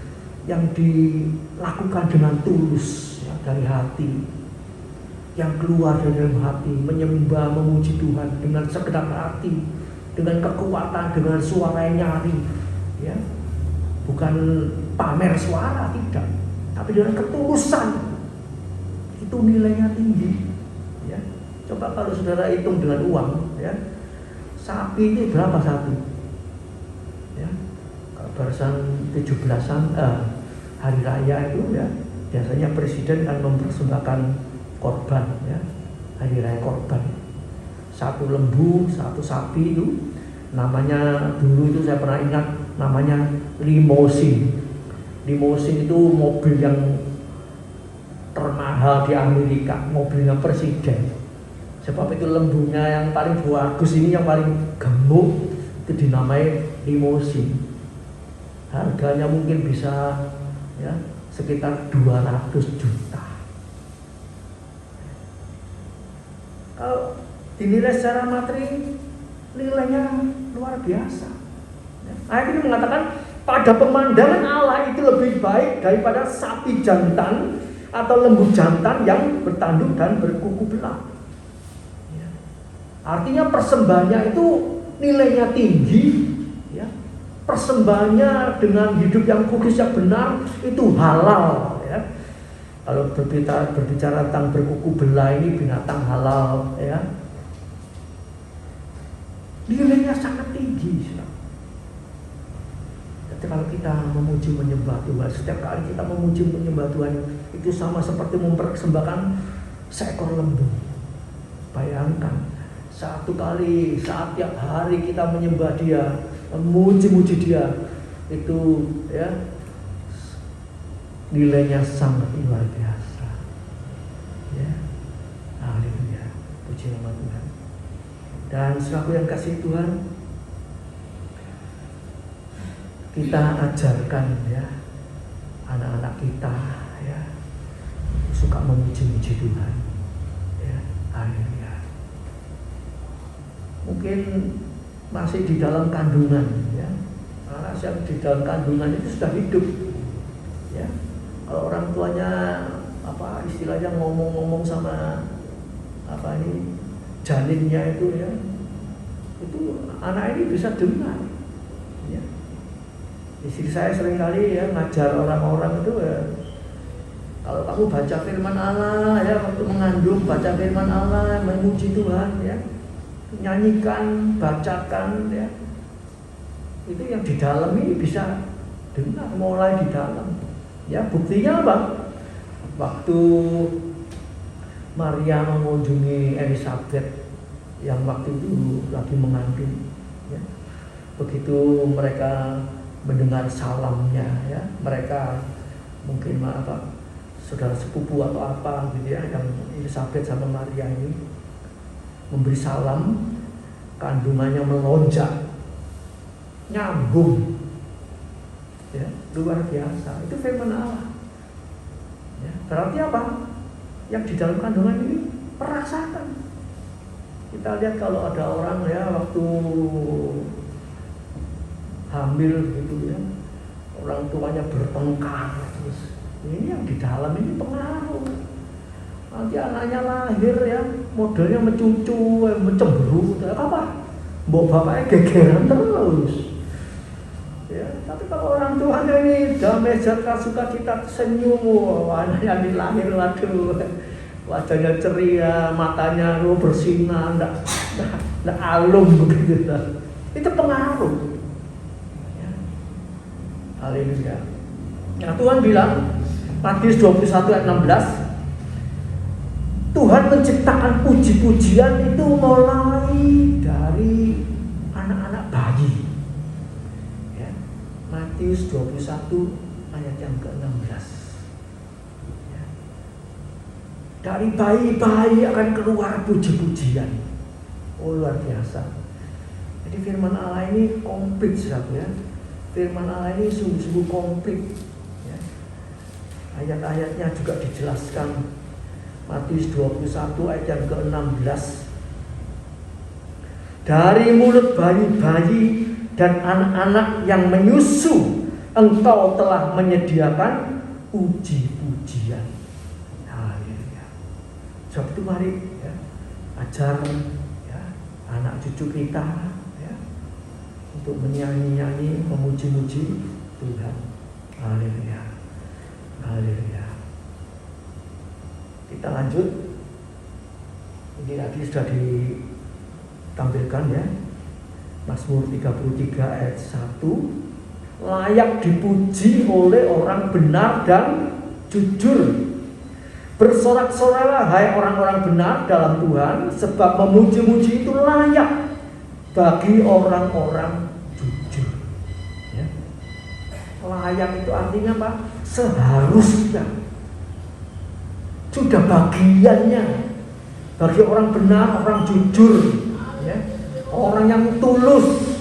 yang dilakukan dengan tulus ya, dari hati, yang keluar dari dalam hati, menyembah, memuji Tuhan dengan segenap hati, dengan kekuatan, dengan suara yang nyaring, ya, bukan pamer suara, tidak, tapi dengan ketulusan. Itu nilainya tinggi. Ya. Coba kalau saudara hitung dengan uang, ya, sapi itu berapa satu? Ya, kalau barisan 17-an hari raya itu ya, biasanya presiden akan mempersembahkan korban, ya, hari raya korban. Satu lembu, satu sapi itu namanya, dulu itu saya pernah ingat namanya limousine. Limousine itu mobil yang termahal di Amerika, mobilnya presiden. Sebab itu lembunya yang paling bagus ini, yang paling gemuk, itu dinamai limousine. Harganya mungkin bisa ya sekitar 200 juta. Kalau dinilai secara materi, nilainya luar biasa. Ayat ini mengatakan pada pemandangan Allah itu lebih baik daripada sapi jantan atau lembu jantan yang bertanduk dan berkuku belah. Artinya persembahannya itu nilainya tinggi, ya. Persembahannya dengan hidup yang kudus, yang benar, itu halal, ya. Kalau berbicara tentang berkuku belah, ini binatang halal, ya. Nilainya sangat tinggi. Jadi kalau kita memuji menyembah Tuhan, setiap kali kita memuji menyembah Tuhan, itu sama seperti mempersembahkan seekor lembu. Bayangkan, satu kali saat tiap hari kita menyembah Dia, memuji-muji Dia, itu ya nilainya sangat luar biasa. Ya, haleluya, puji nama Tuhan. Dan selaku yang kasih Tuhan, kita ajarkan ya anak-anak kita ya suka memuji-muji Tuhan. Ya, haleluya. Mungkin masih di dalam kandungan, ya. Anak yang di dalam kandungan itu sudah hidup, ya. Kalau orang tuanya apa istilahnya ngomong-ngomong sama apa ini janinnya itu, ya, itu anak ini bisa dengar, ya. Istri saya seringkali ya ngajar orang-orang itu ya, kalau kamu baca firman Allah ya, waktu mengandung baca firman Allah, memuji Tuhan ya, nyanyikan, bacakan ya, itu yang di dalam ini bisa dengar, mulai di dalam. Ya, buktinya apa? Waktu Maria mengunjungi Elizabeth yang waktu itu lagi mengandung, ya, begitu mereka mendengar salamnya, ya, mereka mungkin apa saudara sepupu atau apa gitu ya, yang Elizabeth sama Maria ini memberi salam, kandungannya melonjak, nyambung, ya, luar biasa. Itu firman Allah. Ya, berarti apa? Yang di dalam kandungan ini merasakan. Kita lihat kalau ada orang ya waktu hamil gitu ya, orang tuanya bertengkar, terus ini yang di dalam ini pengaruh. Nanti anaknya lahir ya, modelnya mencucu, mencemberut, apa? Mbok bapaknya gegeran terus. Ya, tapi kalau orang tuanya ini damai sejahtera sukacita senyum, anaknya dilahir, waduh, wajahnya ceria, matanya bersinar, enggak alum begitu. Itu pengaruh. Ya. Haleluya. Nah, Tuhan bilang Matius 21 ayat 16, Tuhan menciptakan puji-pujian itu mulai dari anak-anak bayi. Ya. Matius 21 ayat yang ke-16. Ya. Dari bayi-bayi akan keluar puji-pujian. Oh, luar biasa. Jadi firman Allah ini komplit, saudara ya. Firman Allah ini sungguh-sungguh komplit. Ya. Ayat-ayatnya juga dijelaskan. Matius 21 ayat yang ke-16. Dari mulut bayi-bayi dan anak-anak yang menyusu, Engkau telah menyediakan puji-pujian. Haleluya. Sebab itu mari ya, ajar ya, anak cucu kita ya, untuk menyanyi-nyanyi, memuji-muji Tuhan. Haleluya. Haleluya. Kita lanjut. Ini tadi sudah ditampilkan ya. Mazmur 33 ayat 1. Layak dipuji oleh orang benar dan jujur. Bersorak-soraklah hai orang-orang benar dalam Tuhan, sebab memuji-muji itu layak bagi orang-orang jujur. Ya. Layak itu artinya apa? Seharusnya. Sudah bagiannya bagi orang benar, orang jujur, ya, orang yang tulus,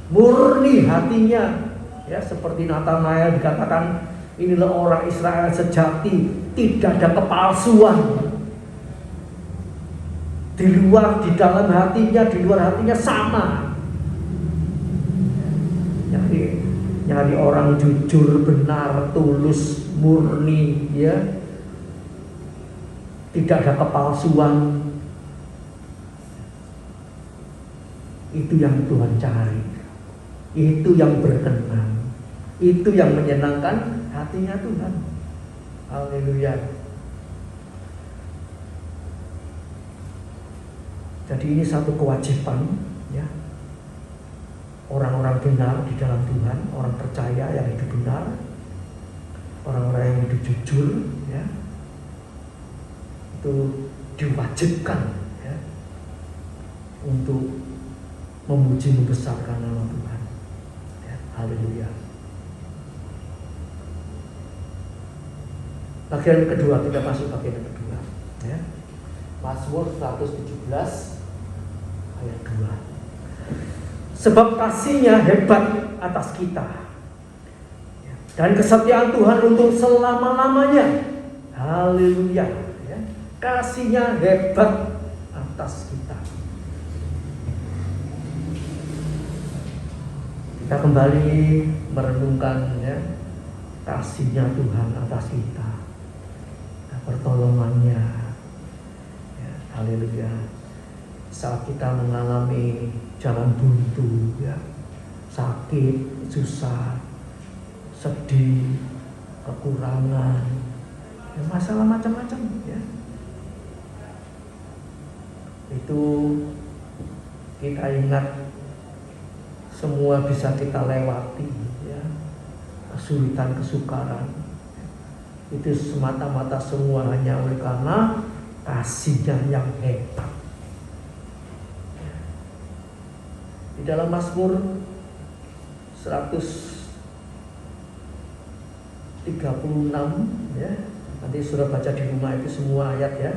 murni hatinya, ya, seperti Nathanael dikatakan inilah orang Israel sejati, tidak ada kepalsuan. Di dalam hatinya, di luar hatinya sama. Nyari orang jujur, benar, tulus, murni, ya. Tidak ada kepalsuan. Itu yang Tuhan cari. Itu yang berkenan. Itu yang menyenangkan hatinya Tuhan. Haleluya. Jadi ini satu kewajiban ya. Orang-orang benar di dalam Tuhan, orang percaya yang hidup benar, orang-orang yang hidup jujur ya, itu diwajibkan ya, untuk memuji membesarkan nama Tuhan. Ya, haleluya. Bagian kedua, kita masuk bagian kedua. Ya. Mazmur 117 ayat 2. Sebab kasih-Nya hebat atas kita, dan kesetiaan Tuhan untuk selama-lamanya. Haleluya. Kasih-Nya hebat atas kita. Kita kembali merenungkan ya, kasih-Nya Tuhan atas kita, pertolongannya ya, haleluya. Saat kita mengalami jalan buntu ya, sakit, susah, sedih, kekurangan ya, masalah macam-macam ya, itu kita ingat semua bisa kita lewati ya. Kesulitan, kesukaran itu semata-mata semua hanya oleh karena kasih-Nya yang hebat. Di dalam Mazmur 136 ya, nanti sudah baca di rumah itu semua ayat ya.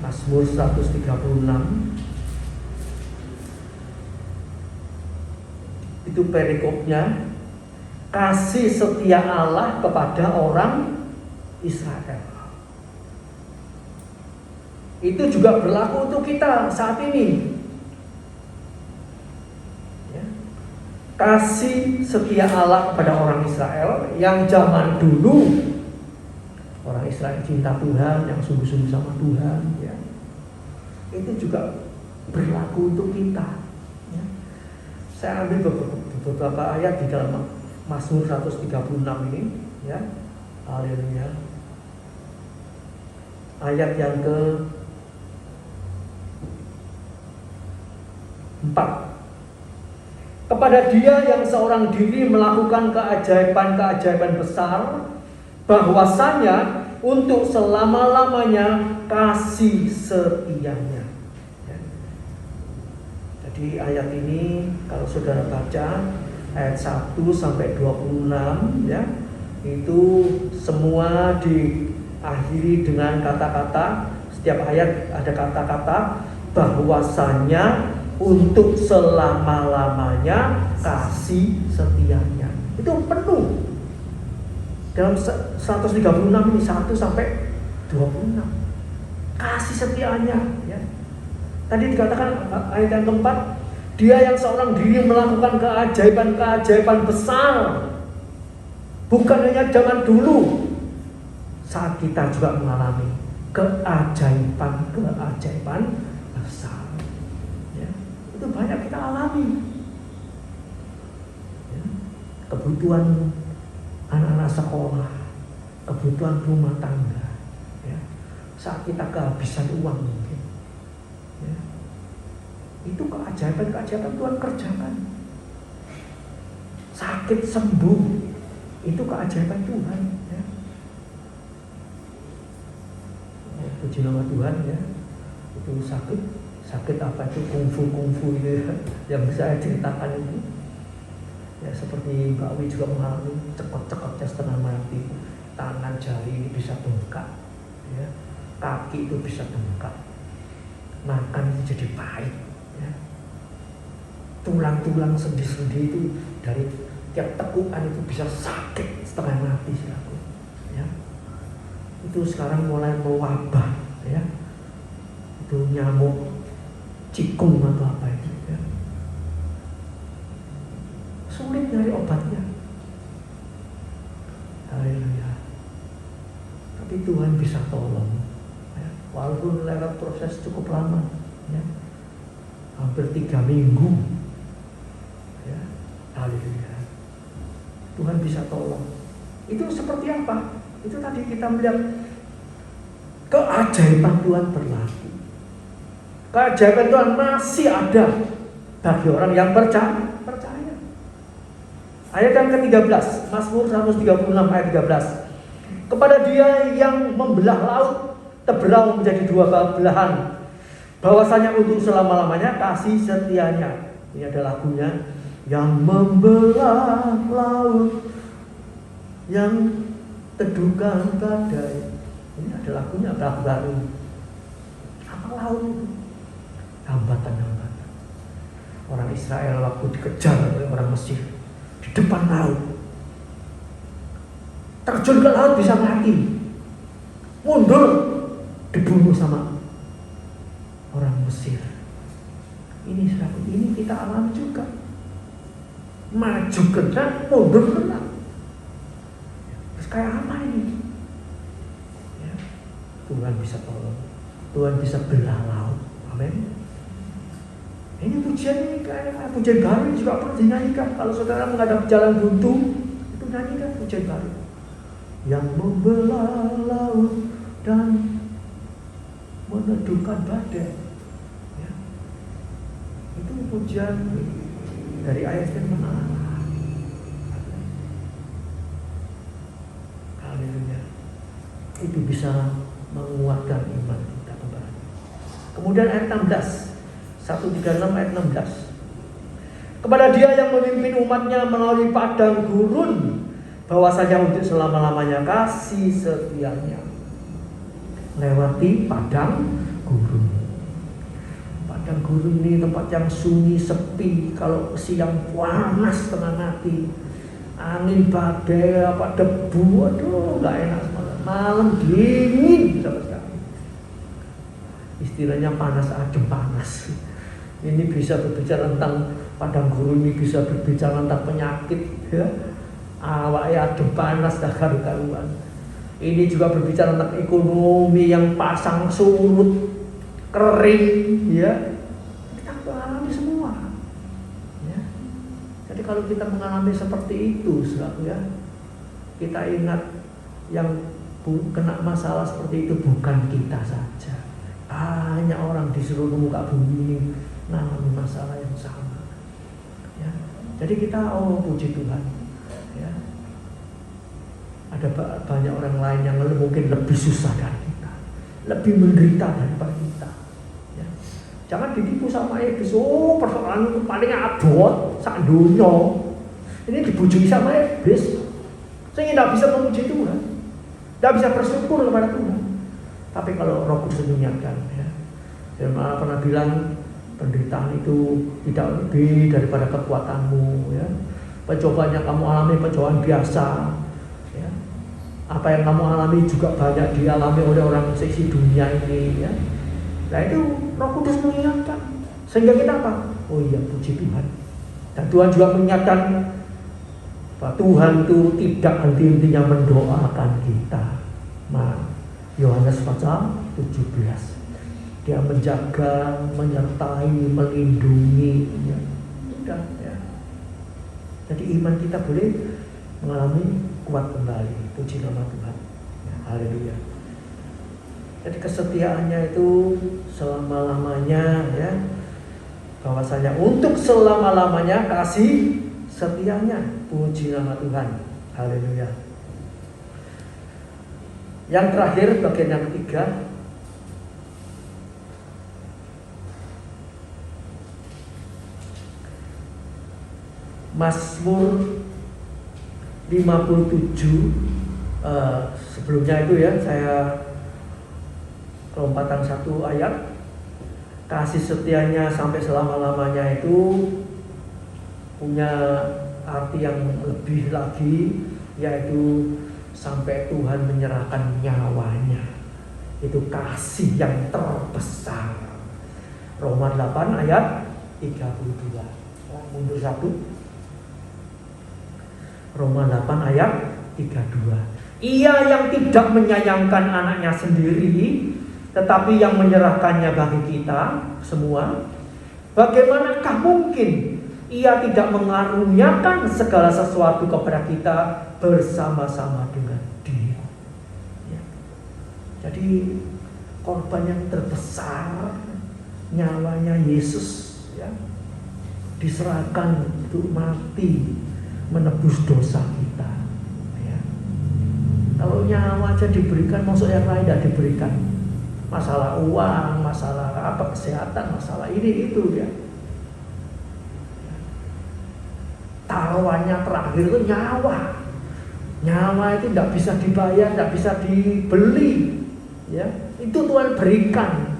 Mazmur 136 itu perikopnya, kasih setia Allah kepada orang Israel. Itu juga berlaku untuk kita saat ini ya. Kasih setia Allah kepada orang Israel yang zaman dulu orang Israel cinta Tuhan, yang sungguh-sungguh sama Tuhan ya. Itu juga berlaku untuk kita ya. Saya ambil beberapa ayat di dalam Mazmur 136 ini, ya. Haleluya. Ayat yang ke-4. Kepada Dia yang seorang diri melakukan keajaiban-keajaiban besar, bahwasanya untuk selama-lamanya kasih setianya. Ya. Jadi ayat ini kalau saudara baca ayat 1 sampai 26, ya, itu semua diakhiri dengan kata-kata, setiap ayat ada kata-kata bahwasanya untuk selama-lamanya kasih setianya. Itu penuh dalam 136 ini, 1 sampai 26 kasih setianya, ya. Tadi dikatakan ayat yang keempat, Dia yang seorang diri melakukan keajaiban-keajaiban besar. Bukan hanya zaman dulu, saat kita juga mengalami keajaiban-keajaiban besar, ya. Itu banyak kita alami, ya. Kebutuhan anak-anak sekolah, kebutuhan rumah tangga, ya. Saat kita kehabisan uang mungkin, ya. Itu keajaiban-keajaiban Tuhan kerjakan. Sakit sembuh, itu keajaiban Tuhan, ya. Puji nama Tuhan, ya. Itu sakit apa itu kungfu itu, ya, yang saya ceritakan itu, ya, seperti Mbak Wi juga mengalami cekot-cekotnya setengah mati, tangan jari ini bisa bengkak, ya, kaki itu bisa bengkak, makan itu jadi pahit, ya. Tulang-tulang sendi-sendi itu dari tiap tekukan itu bisa sakit setengah mati, ya. Itu sekarang mulai mewabah, ya. Itu nyamuk cikung atau apa itu, ya. Sulit nyari obatnya. Haleluya. Tapi Tuhan bisa tolong, ya. Walaupun lewat proses cukup lama, ya. Hampir 3 minggu, ya. Haleluya. Tuhan bisa tolong. Itu seperti apa? Itu tadi kita melihat keajaiban Tuhan berlaku. Keajaiban Tuhan masih ada bagi orang yang percaya. Ayat yang ke-13, Mazmur 136 ayat 13. Kepada Dia yang membelah laut, terbelah menjadi 2 belahan, bahwasanya untuk selama-lamanya kasih setianya. Ini ada lagunya, yang membelah laut, yang teduhkan badai. Ini ada lagunya, lagu baru. Apa laut itu? Hambatan-hambatan. Orang Israel waktu dikejar oleh orang Mesir di depan laut, terjun ke laut bisa mati, mundur dibunuh sama orang Mesir. Ini kita alami juga. Maju kena, mundur kena. Terus kayak apa ini? Ya, Tuhan bisa tolong. Tuhan bisa belah laut. Amin. Ini pujian ini kayak pujian baru juga perlu dinyanyikan. Kalau saudara menghadapi jalan buntu, itu nyanyikan pujian baru. Yang membelah laut dan meneduhkan badai. Ya. Itu pujian dari ayat firman Allah. Haleluya. Itu bisa menguatkan iman kita kembali. Kemudian ayat 16. 136 ayat 16. Kepada Dia yang memimpin umatnya melalui padang gurun, bahwasanya untuk selama-lamanya kasih setianya. Lewati padang gurun. Padang gurun ini tempat yang sunyi, sepi. Kalau siang panas setengah mati, angin badai, apa debu, aduh nggak enak semalam. Malam dingin sama sekali. Istilahnya panas adem panas. Ini bisa berbicara tentang padang gurun, ini bisa berbicara tentang penyakit, ya. Awaknya adem panas dah karuan. Ini juga berbicara tentang ekonomi yang pasang surut, kering, ya. Kita alami semua, ya. kalau kita mengalami seperti itu, saudara ya, kita ingat yang kena masalah seperti itu bukan kita saja. Banyak orang di seluruh muka bumi ini mengalami masalah yang sama. Ya. Jadi kita puji Tuhan. Ya. Ada banyak orang lain yang mungkin lebih susah dari kita, lebih menderita daripada kita. Ya. Jangan ditipu sama iblis. Persoalan itu paling abot sak dunya. Ini dibujuki sama iblis. Saya tidak bisa memuji Tuhan, tidak bisa bersyukur kepada Tuhan. Tapi kalau Roh Kudus mengingatkan, ya, dan malah pernah bilang penderitaan itu tidak lebih daripada kekuatanmu. Ya. Pencobaan yang kamu alami pencobaan biasa. Ya. Apa yang kamu alami juga banyak dialami oleh orang seisi dunia ini. Ya. Nah itu Roh Kudus mengingatkan, sehingga kita apa? Oh iya, puji Tuhan. Dan Tuhan juga mengingatkan bahwa Tuhan itu tidak henti-hentinya mendoakan kita. Nah, Yohanes pasal 17, Dia menjaga, menyertai, melindungi. Ya. Sudah, ya. Jadi iman kita boleh mengalami kuat kembali. Puji nama Tuhan. Ya, haleluya. Jadi kesetiaannya itu selama-lamanya, ya. Bahwasanya untuk selama-lamanya kasih setianya. Puji nama Tuhan. Haleluya. Yang terakhir, bagian yang ketiga, Mazmur 57. Sebelumnya itu ya, saya kelompatan satu ayat, kasih setianya sampai selama-lamanya itu punya arti yang lebih lagi, yaitu sampai Tuhan menyerahkan nyawanya. Itu kasih yang terbesar. Roma 8 ayat 32. Mundur satu. Roma 8 ayat 32. Ia yang tidak menyayangkan anaknya sendiri, tetapi yang menyerahkannya bagi kita semua, bagaimanakah mungkin Ia tidak mengaruniakan segala sesuatu kepada kita bersama-sama dengan Dia. Ya. Jadi korban yang terbesar, nyawanya Yesus, ya, diserahkan untuk mati menebus dosa kita. Ya. Kalau nyawa aja diberikan, maksud yang lain tidak diberikan. Masalah uang, masalah apa, kesehatan, masalah ini itu ya. Taruhannya terakhir itu nyawa. Nyawa itu tidak bisa dibayar, tidak bisa dibeli. Ya, itu Tuhan berikan.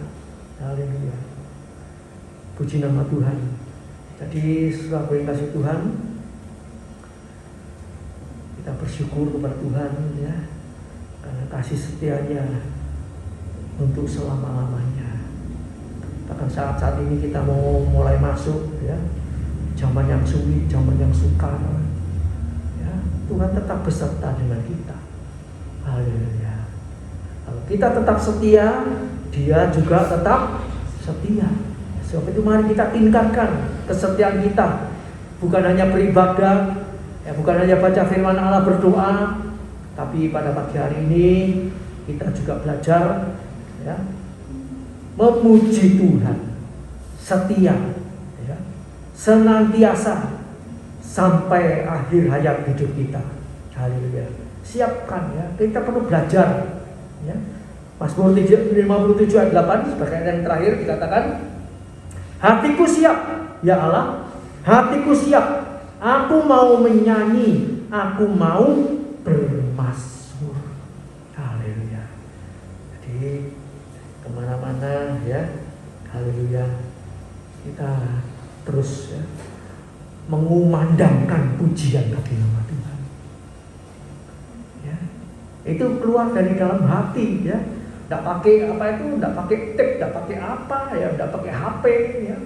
Haleluya. Puji nama Tuhan. Jadi setelah kasih Tuhan, kita bersyukur kepada Tuhan, ya, karena kasih setianya untuk selama-lamanya. Bahkan saat-saat ini kita mau mulai masuk, ya, zaman yang sulit, zaman yang sukar, ya, Tuhan tetap beserta dengan kita. Haleluya. Kalau kita tetap setia, Dia juga tetap setia. Sebab itu mari kita tingkatkan kesetiaan kita. Bukan hanya beribadah, ya, bukan hanya baca firman Allah, berdoa, tapi pada pagi hari ini kita juga belajar, ya, memuji Tuhan, setia, ya, senantiasa sampai akhir hayat hidup kita. Haleluya. Siapkan, ya, kita perlu belajar, ya. Mazmur 57 ayat 8 sebagai yang terakhir dikatakan, hatiku siap, ya Allah, hatiku siap, aku mau menyanyi, aku mau bermazmur. Haleluya. Jadi kemana-mana, ya, haleluya, kita terus, ya, mengumandangkan pujian bagi nama Tuhan. Ya, itu keluar dari dalam hati, ya. Tidak pakai apa itu, tidak pakai tape, tidak pakai apa, ya, tidak pakai HP, ya.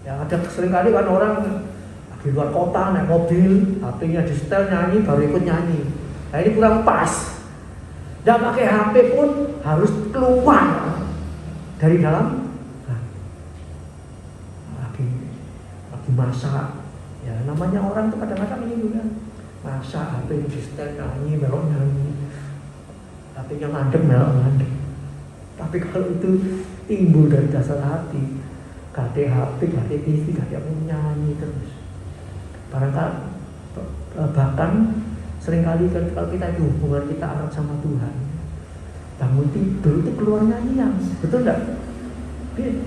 Ya, ada seringkali kan orang di luar kota naik mobil, HP-nya di setel, nyanyi, baru ikut nyanyi. Nah ini kurang pas. Tidak pakai HP pun harus keluar dari dalam. Nah, lagi masak, ya, Ya, namanya orang tuh kadang-kadang ini juga masa HP di setel nyanyi, melok nyanyi, HP-nya mandek, melok mandek. Tapi kalau itu timbul dari dasar hati, gak ada HP, gak ada TV, gak ada yang nyanyi terus. Bahkan seringkali kalau kita itu hubungan kita erat sama Tuhan, bangun tidur itu keluar nyanyian, betul enggak?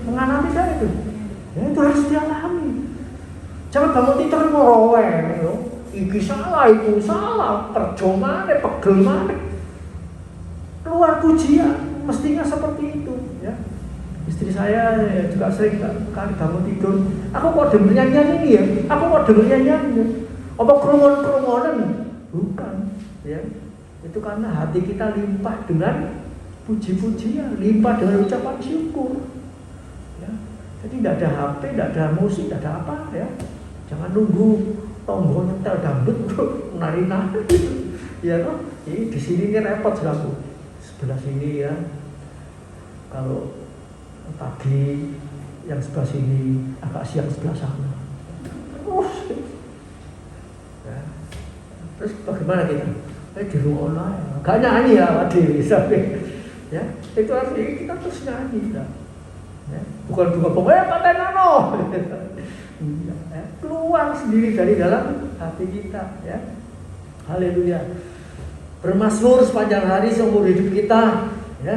Mengalami saya itu, ya itu harus dialami. Jangan bangun tidur ngoroweng, iki salah, itu salah, kerja mana, pegel mana, keluar pujian, mestinya seperti itu, ya. Istri saya juga sering kali bangun tidur, aku kok denger nyanyian ini ya, aku kok denger nyanyian ya, apa kerungan-kerungan, bukan, ya. Itu karena hati kita limpah dengan puji-pujian, limpah dengan ucapan syukur, ya. Jadi tidak ada HP, tidak ada musik, tidak ada apa, ya. Jangan nunggu tombol nyetel dangdut nari-nari, ya toh. Di sini ini repot selaku, sebelah sini ya, kalau pagi yang sebelah sini, agak siang sebelah sana. Ya. Terus bagaimana kita? Di rumah online, gak nyanyi ya, waduh, ya. Itu artinya kita terus nyanyi, ya. Bukan paten nano, ya. Keluar sendiri dari dalam hati kita, ya. Haleluya. Bermazmur sepanjang hari seumur hidup kita, ya.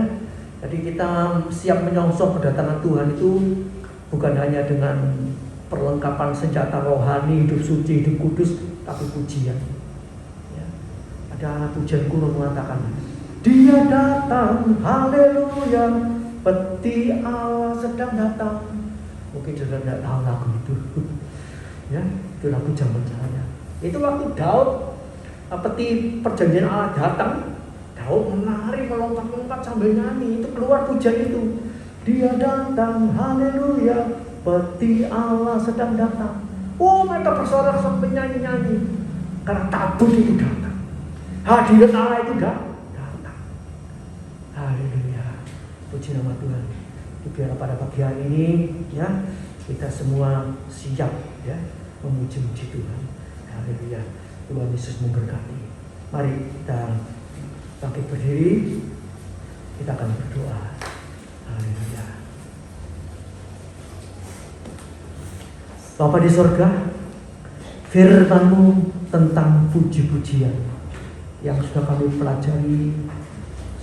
Jadi kita siap menyongsong kedatangan Tuhan itu bukan hanya dengan perlengkapan senjata rohani, hidup suci, hidup kudus, tapi pujian. Ya. Ada pujian kuno mengatakan, Dia datang, haleluya, peti Allah sedang datang. Mungkin sudah tidak tahu lagu itu, ya, itu lagu zaman saya. Itu waktu Daud, peti perjanjian Allah datang. Daud menari, melompat-lompat sambil nyanyi, itu keluar pujian itu. Dia datang, haleluya, peti Allah sedang datang. Oh, mereka bersorak sampai nyanyi-nyanyi, karena tabut itu datang, hadirat Allah itu datang. Haleluya, puji nama Tuhan. Biar pada pagi hari ini, ya, kita semua siap, ya, memuji-muji Tuhan. Haleluya, Tuhan Yesus memberkati. Mari kita bangkit berdiri, kita akan berdoa. Haleluya. Bapa di surga, firman-Mu tentang puji-pujian yang sudah kami pelajari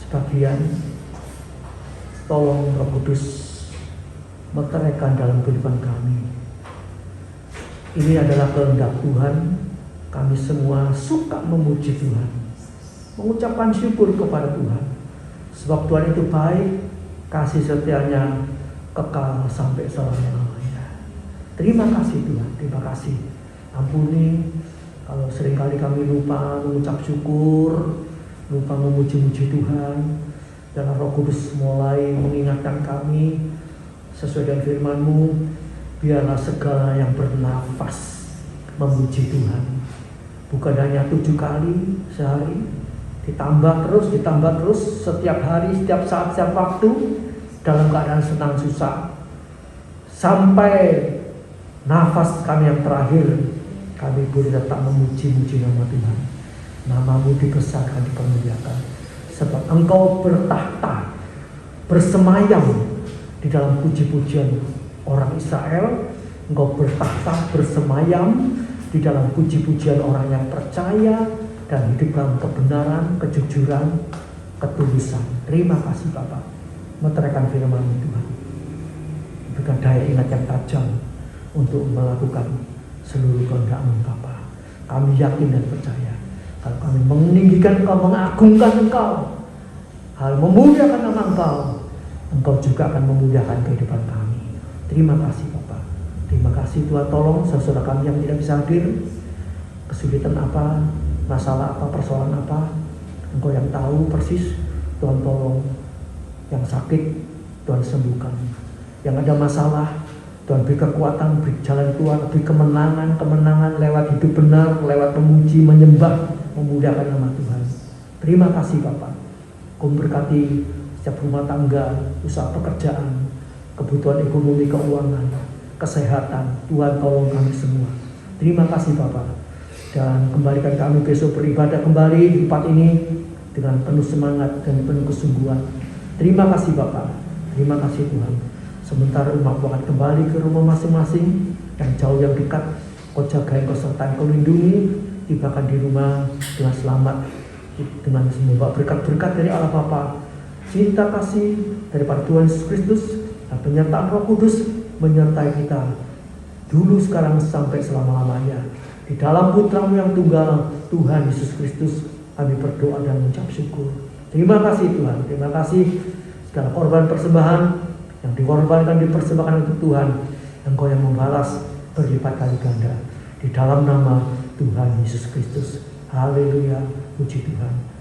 sebagian, tolong Roh Kudus meteraikan dalam kehidupan kami. Ini adalah kehendak Tuhan. Kami semua suka memuji Tuhan, mengucapkan syukur kepada Tuhan, sebab Tuhan itu baik, kasih setianya kekal sampai selama-lamanya. Terima kasih Tuhan, terima kasih. Ampuni kalau seringkali kami lupa mengucap syukur, lupa memuji-muji Tuhan. Dan Roh Kudus mulai mengingatkan kami sesuai dengan firman-Mu, biarlah segala yang bernafas memuji Tuhan. Bukan hanya 7 kali sehari, ditambah terus setiap hari, setiap saat, setiap waktu, dalam keadaan senang susah, sampai nafas kami yang terakhir, kami boleh tetap memuji-muji nama Tuhan. Nama-Mu dibesarkan, dipermuliakan, sebab Engkau bertahta, bersemayam di dalam puji-pujian orang Israel. Engkau bertahta, bersemayam di dalam puji-pujian orang yang percaya dan hidup dalam kebenaran, kejujuran, ketulusan. Terima kasih Bapak, meteraikan firman-Mu Tuhan. Berikan daya ingat yang tajam untuk melakukan seluruh kehendak-Mu Bapak. Kami yakin dan percaya, kalau kami meninggikan Engkau, mengagungkan Engkau, hal memuliakan nama Engkau, Engkau juga akan memuliakan kehidupan kami. Terima kasih Bapak. Terima kasih Tuhan, tolong saudara kami yang tidak bisa hadir, kesulitan apa, masalah apa, persoalan apa, Engkau yang tahu persis. Tuhan tolong, yang sakit Tuhan sembuhkan, yang ada masalah Tuhan beri kekuatan, beri jalan keluar, beri kemenangan lewat hidup benar, lewat memuji, menyembah, memuliakan nama Tuhan. Terima kasih Bapak. Kau berkati setiap rumah tangga, usaha pekerjaan, kebutuhan ekonomi, keuangan, kesehatan. Tuhan tolong kami semua. Terima kasih Bapa. Dan kembalikan kami besok beribadah kembali di tempat ini dengan penuh semangat dan penuh kesungguhan. Terima kasih Bapa. Terima kasih Tuhan. Sementara umat akan kembali ke rumah masing-masing, yang jauh yang dekat, Kau jaga, Kau sertai, Kau lindungi, tibakan di rumah dengan selamat, dengan semua berkat-berkat dari Allah Bapa, cinta kasih daripada Tuhan Yesus Kristus, dan penyertaan Roh Kudus menyertai kita dulu, sekarang, sampai selama-lamanya. Di dalam Putra-Mu yang tunggal, Tuhan Yesus Kristus, kami berdoa dan mengucap syukur. Terima kasih Tuhan. Terima kasih segala korban persembahan yang dikorbankan, dipersembahkan untuk Tuhan, Engkau yang membalas berlipat kali ganda. Di dalam nama Tuhan Yesus Kristus. Haleluya. Puji Tuhan.